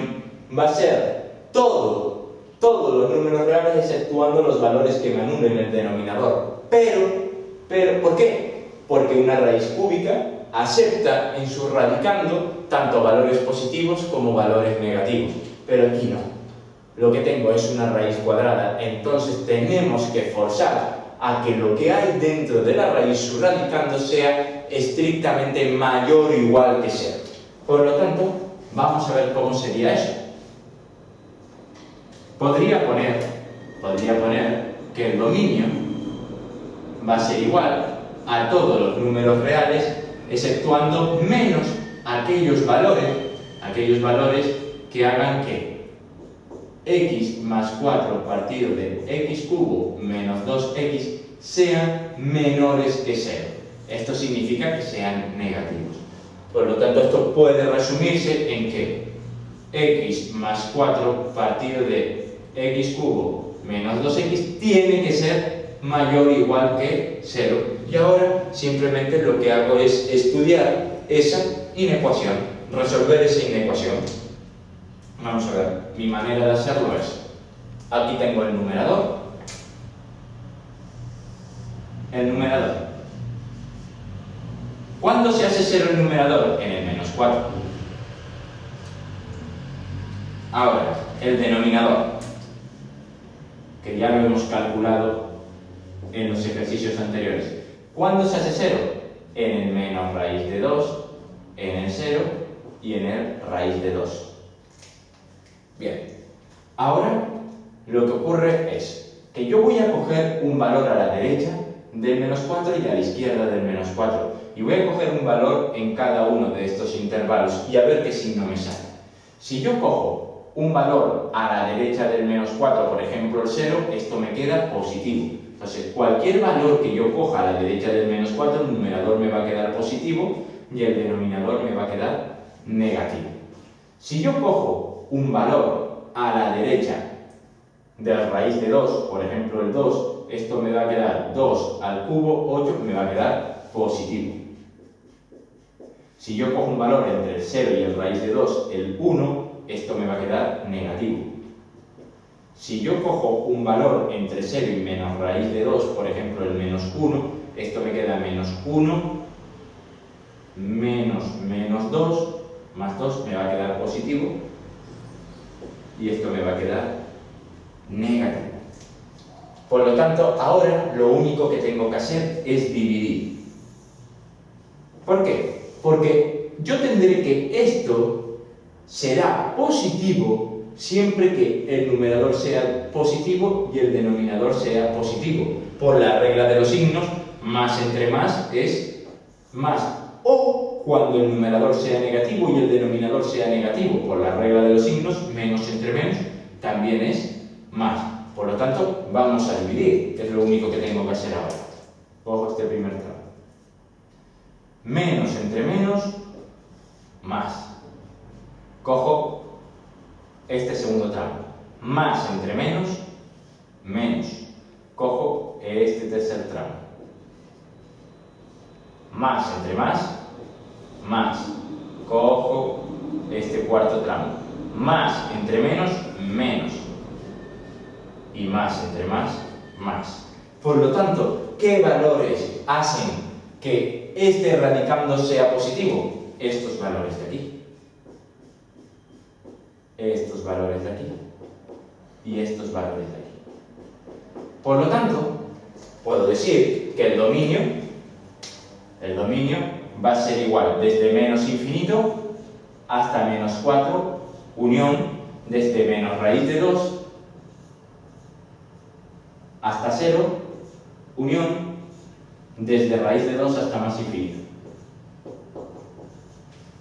va a ser todos los números reales exceptuando los valores que me anulen el denominador. Pero, ¿por qué? Porque una raíz cúbica acepta en su radicando tanto valores positivos como valores negativos. Pero aquí no. Lo que tengo es una raíz cuadrada, entonces tenemos que forzar a que lo que hay dentro de la raíz, su radicando, sea estrictamente mayor o igual que 0. Por lo tanto, vamos a ver cómo sería eso. Podría poner que el dominio va a ser igual a todos los números reales exceptuando menos aquellos valores que hagan que x más 4 partido de x cubo menos 2x sean menores que 0. Esto significa que sean negativos. Por lo tanto, esto puede resumirse en que x más 4 partido de x cubo menos 2x tiene que ser mayor o igual que 0. Y ahora simplemente lo que hago es estudiar esa inecuación, resolver esa inecuación. Vamos a ver, mi manera de hacerlo es, aquí tengo el numerador. ¿Cuándo se hace 0 el numerador? En el menos 4. Ahora, el denominador, que ya lo hemos calculado en los ejercicios anteriores. ¿Cuándo se hace 0? En el menos raíz de 2, en el 0 y en el raíz de 2. Bien, ahora lo que ocurre es que yo voy a coger un valor a la derecha del menos 4 y a la izquierda del menos 4. Y voy a coger un valor en cada uno de estos intervalos y a ver qué signo me sale. Si yo cojo un valor a la derecha del menos 4, por ejemplo el 0, esto me queda positivo. Entonces, cualquier valor que yo coja a la derecha del menos 4, el numerador me va a quedar positivo y el denominador me va a quedar negativo. Si yo cojo un valor a la derecha de la raíz de 2, por ejemplo el 2, esto me va a quedar 2 al cubo, 8, me va a quedar positivo. Si yo cojo un valor entre el 0 y el raíz de 2, el 1, esto me va a quedar negativo. Si yo cojo un valor entre 0 y menos raíz de 2, por ejemplo el menos 1, esto me queda menos 1, menos 2, más 2 me va a quedar positivo y esto me va a quedar negativo. Por lo tanto, ahora lo único que tengo que hacer es dividir. ¿Por qué? Porque yo tendré que esto será positivo siempre que el numerador sea positivo y el denominador sea positivo. Por la regla de los signos, más entre más es más. O cuando el numerador sea negativo y el denominador sea negativo, por la regla de los signos, menos entre menos también es más. Por lo tanto, vamos a dividir, que es lo único que tengo que hacer ahora. Cojo este primer tramo. Menos entre menos, más. Cojo este segundo tramo. Más entre menos, menos. Cojo este tercer tramo. Más entre más, más. Cojo este cuarto tramo. Más entre menos, menos. Y más entre más, más. Por lo tanto, ¿qué valores hacen que este radicando sea positivo? Estos valores de aquí. Estos valores de aquí. Y estos valores de aquí. Por lo tanto, puedo decir que el dominio va a ser igual desde menos infinito hasta menos 4, unión desde menos raíz de 2 hasta 0, unión desde raíz de 2 hasta más infinito.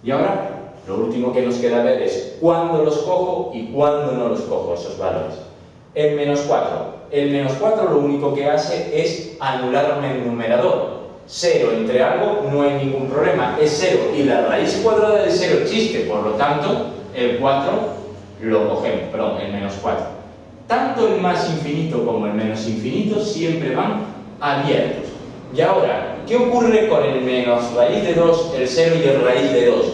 Y ahora, lo último que nos queda ver es cuándo los cojo y cuándo no los cojo esos valores. El menos 4. El menos 4 lo único que hace es anularme el numerador. 0 entre algo no hay ningún problema, es 0 y la raíz cuadrada de 0 existe, por lo tanto, el 4 lo cogemos, perdón, el menos 4. Tanto el más infinito como el menos infinito siempre van abiertos. Y ahora, ¿qué ocurre con el menos raíz de 2, el 0 y el raíz de 2?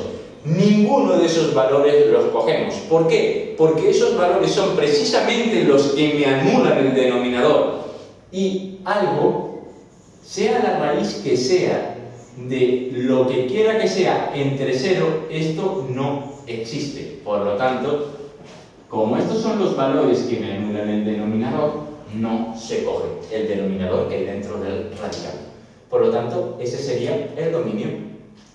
Ninguno de esos valores los cogemos. ¿Por qué? Porque esos valores son precisamente los que me anulan el denominador. Y algo, sea la raíz que sea, de lo que quiera que sea entre 0, esto no existe. Por lo tanto, como estos son los valores que me anulan el denominador, no se coge el denominador que hay dentro del radical. Por lo tanto, ese sería el dominio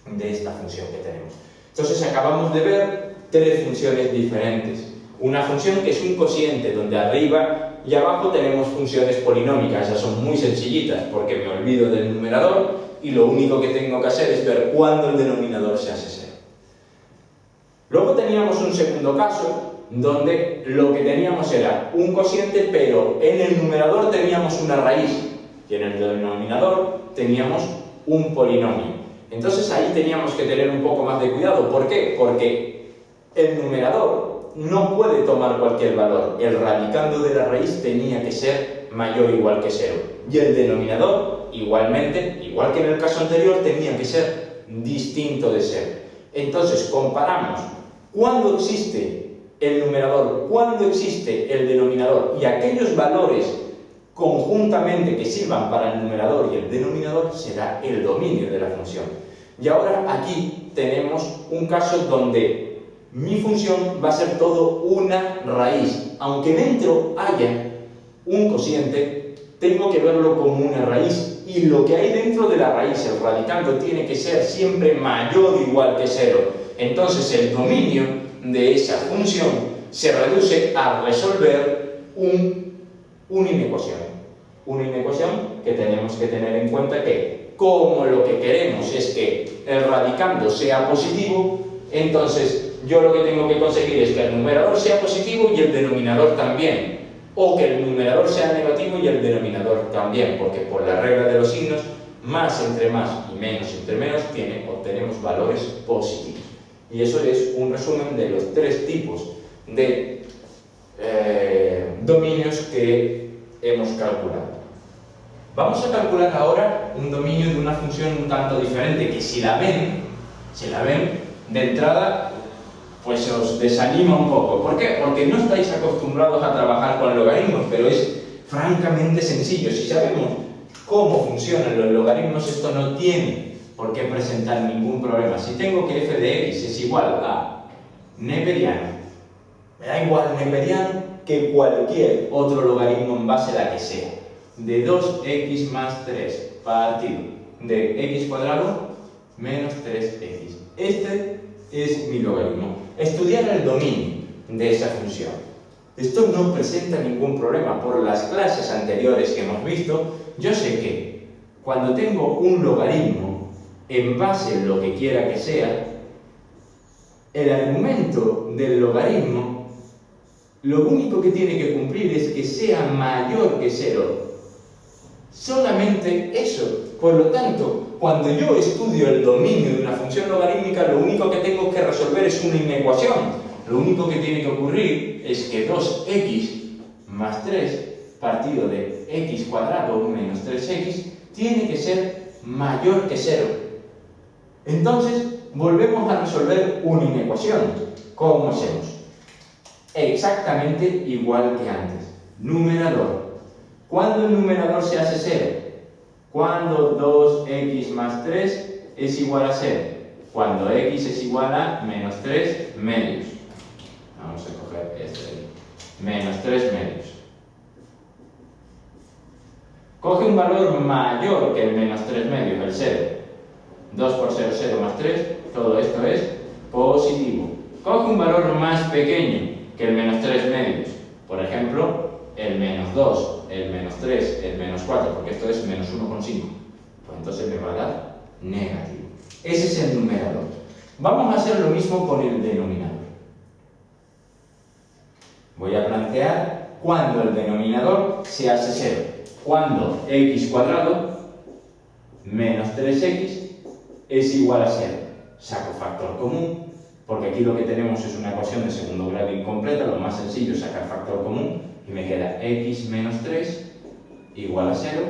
de esta función que tenemos. Entonces acabamos de ver tres funciones diferentes. Una función que es un cociente, donde arriba y abajo tenemos funciones polinómicas, esas son muy sencillitas porque me olvido del numerador y lo único que tengo que hacer es ver cuándo el denominador se hace 0. Luego teníamos un segundo caso donde lo que teníamos era un cociente, pero en el numerador teníamos una raíz y en el denominador teníamos un polinomio. Entonces ahí teníamos que tener un poco más de cuidado. ¿Por qué? Porque el numerador no puede tomar cualquier valor. El radicando de la raíz tenía que ser mayor o igual que 0. Y el denominador, igualmente, igual que en el caso anterior, tenía que ser distinto de 0. Entonces comparamos cuándo existe el numerador, cuándo existe el denominador, y aquellos valores conjuntamente que sirvan para el numerador y el denominador será el dominio de la función. Y ahora aquí tenemos un caso donde mi función va a ser todo una raíz. Aunque dentro haya un cociente, tengo que verlo como una raíz, y lo que hay dentro de la raíz, el radicando, tiene que ser siempre mayor o igual que 0. Entonces el dominio de esa función se reduce a resolver una inecuación. Una inecuación que tenemos que tener en cuenta que, como lo que queremos es que el radicando sea positivo, entonces yo lo que tengo que conseguir es que el numerador sea positivo y el denominador también. O que el numerador sea negativo y el denominador también, porque por la regla de los signos, más entre más y menos entre menos obtenemos valores positivos. Y eso es un resumen de los 3 tipos de dominios que hemos calculado. Vamos a calcular ahora un dominio de una función un tanto diferente, que si la ven de entrada, pues os desanima un poco. ¿Por qué? Porque no estáis acostumbrados a trabajar con logaritmos, pero es francamente sencillo. Si sabemos cómo funcionan los logaritmos, esto no tiene por qué presentar ningún problema. Si tengo que f de x es igual a neperiano, me da igual neperiano que cualquier otro logaritmo en base a la que sea, de 2x más 3 partido de x cuadrado menos 3x. Este es mi logaritmo. Estudiar el dominio de esa función. Esto no presenta ningún problema. Por las clases anteriores que hemos visto, yo sé que cuando tengo un logaritmo en base a lo que quiera que sea, el argumento del logaritmo lo único que tiene que cumplir es que sea mayor que 0. Solamente eso. Por lo tanto, cuando yo estudio el dominio de una función logarítmica, lo único que tengo que resolver es una inecuación. Lo único que tiene que ocurrir es que 2x más 3 partido de x cuadrado menos 3x tiene que ser mayor que 0. Entonces, volvemos a resolver una inecuación. ¿Cómo hacemos? Exactamente igual que antes. Numerador. ¿Cuándo el numerador se hace 0? Cuando 2x más 3 es igual a 0. Cuando x es igual a menos 3 medios. Vamos a coger este. Menos 3 medios. Coge un valor mayor que el menos 3 medios, el 0. 2 por 0, 0 más 3. Todo esto es positivo. Coge un valor más pequeño que el menos 3 medios. Por ejemplo, el menos 2, el menos 3, el menos 4, porque esto es menos 1,5. Pues entonces me va a dar negativo. Ese es el numerador. Vamos a hacer lo mismo con el denominador. Voy a plantear cuando el denominador se hace 0. Cuando x cuadrado menos 3x es igual a 0. Saco factor común, porque aquí lo que tenemos es una ecuación de segundo grado incompleta. Lo más sencillo es sacar factor común y me queda x menos 3 igual a 0,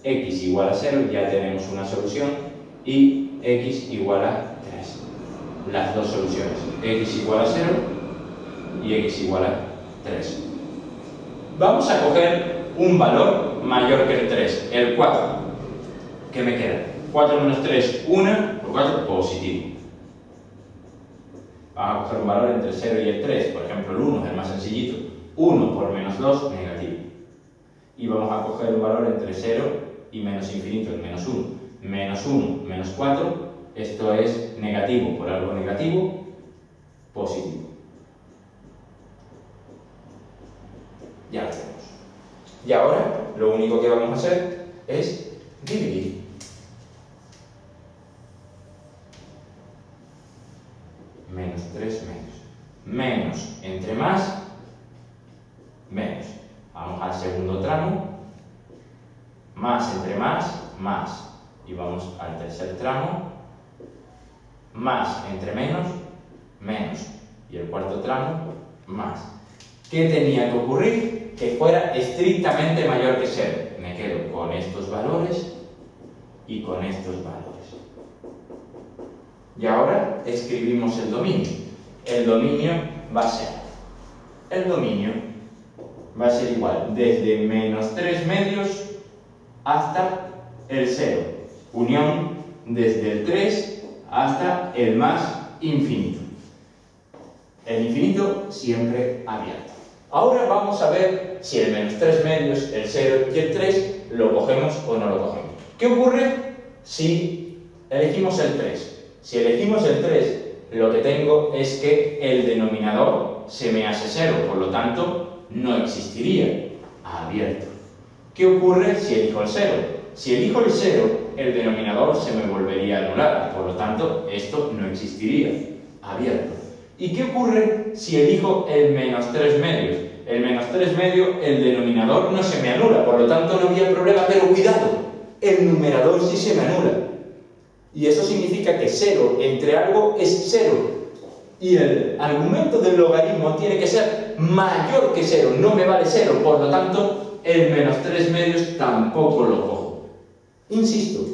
x igual a 0, ya tenemos una solución, y x igual a 3. Las dos soluciones, x igual a 0 y x igual a 3. Vamos a coger un valor mayor que el 3, el 4. ¿Qué me queda? 4 menos 3, 1, por 4, positivo. Vamos a coger un valor entre el 0 y el 3, por ejemplo el 1 es el más sencillito. 1 por menos 2, negativo. Y vamos a coger un valor entre 0 y menos infinito, el menos 1. Menos 1, menos 4, esto es negativo por algo negativo, positivo. Ya lo tenemos. Y ahora lo único que vamos a hacer es dividir. menos 3 medios. Menos entre más, menos. Vamos al segundo tramo. Más entre más, más. Y vamos al tercer tramo. Más entre menos, menos. Y el cuarto tramo, más. ¿Qué tenía que ocurrir? Que fuera estrictamente mayor que 0. Me quedo con estos valores y con estos valores. Y ahora escribimos el dominio. El dominio va a ser igual desde menos 3 medios hasta el 0. Unión desde el 3 hasta el más infinito. El infinito siempre abierto. Ahora vamos a ver si el menos 3 medios, el 0 y el 3 lo cogemos o no lo cogemos. ¿Qué ocurre si elegimos el 3? Si elegimos el 3, lo que tengo es que el denominador se me hace 0, por lo tanto no existiría. Abierto. ¿Qué ocurre si elijo el 0? Si elijo el 0, el denominador se me volvería a anular, por lo tanto esto no existiría. Abierto. ¿Y qué ocurre si elijo el menos 3 medios? El menos 3 medios, el denominador no se me anula, por lo tanto no había problema, pero cuidado, el numerador sí se me anula. Y eso significa que 0 entre algo es 0. Y el argumento del logaritmo tiene que ser mayor que 0, no me vale 0, por lo tanto el menos 3 medios tampoco lo cojo. Insisto,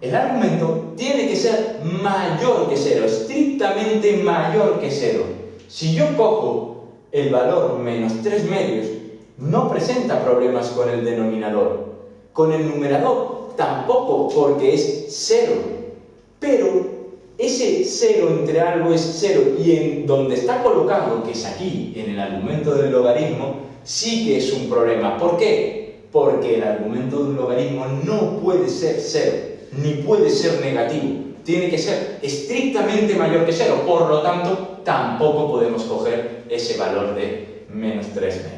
el argumento tiene que ser mayor que 0, estrictamente mayor que 0. Si yo cojo el valor menos 3 medios, no presenta problemas con el denominador. Con el numerador tampoco, porque es 0. Pero ese 0 entre algo es 0 y en donde está colocado, que es aquí, en el argumento del logaritmo, sí que es un problema. ¿Por qué? Porque el argumento de un logaritmo no puede ser 0, ni puede ser negativo. Tiene que ser estrictamente mayor que 0, por lo tanto, tampoco podemos coger ese valor de menos 3 medios.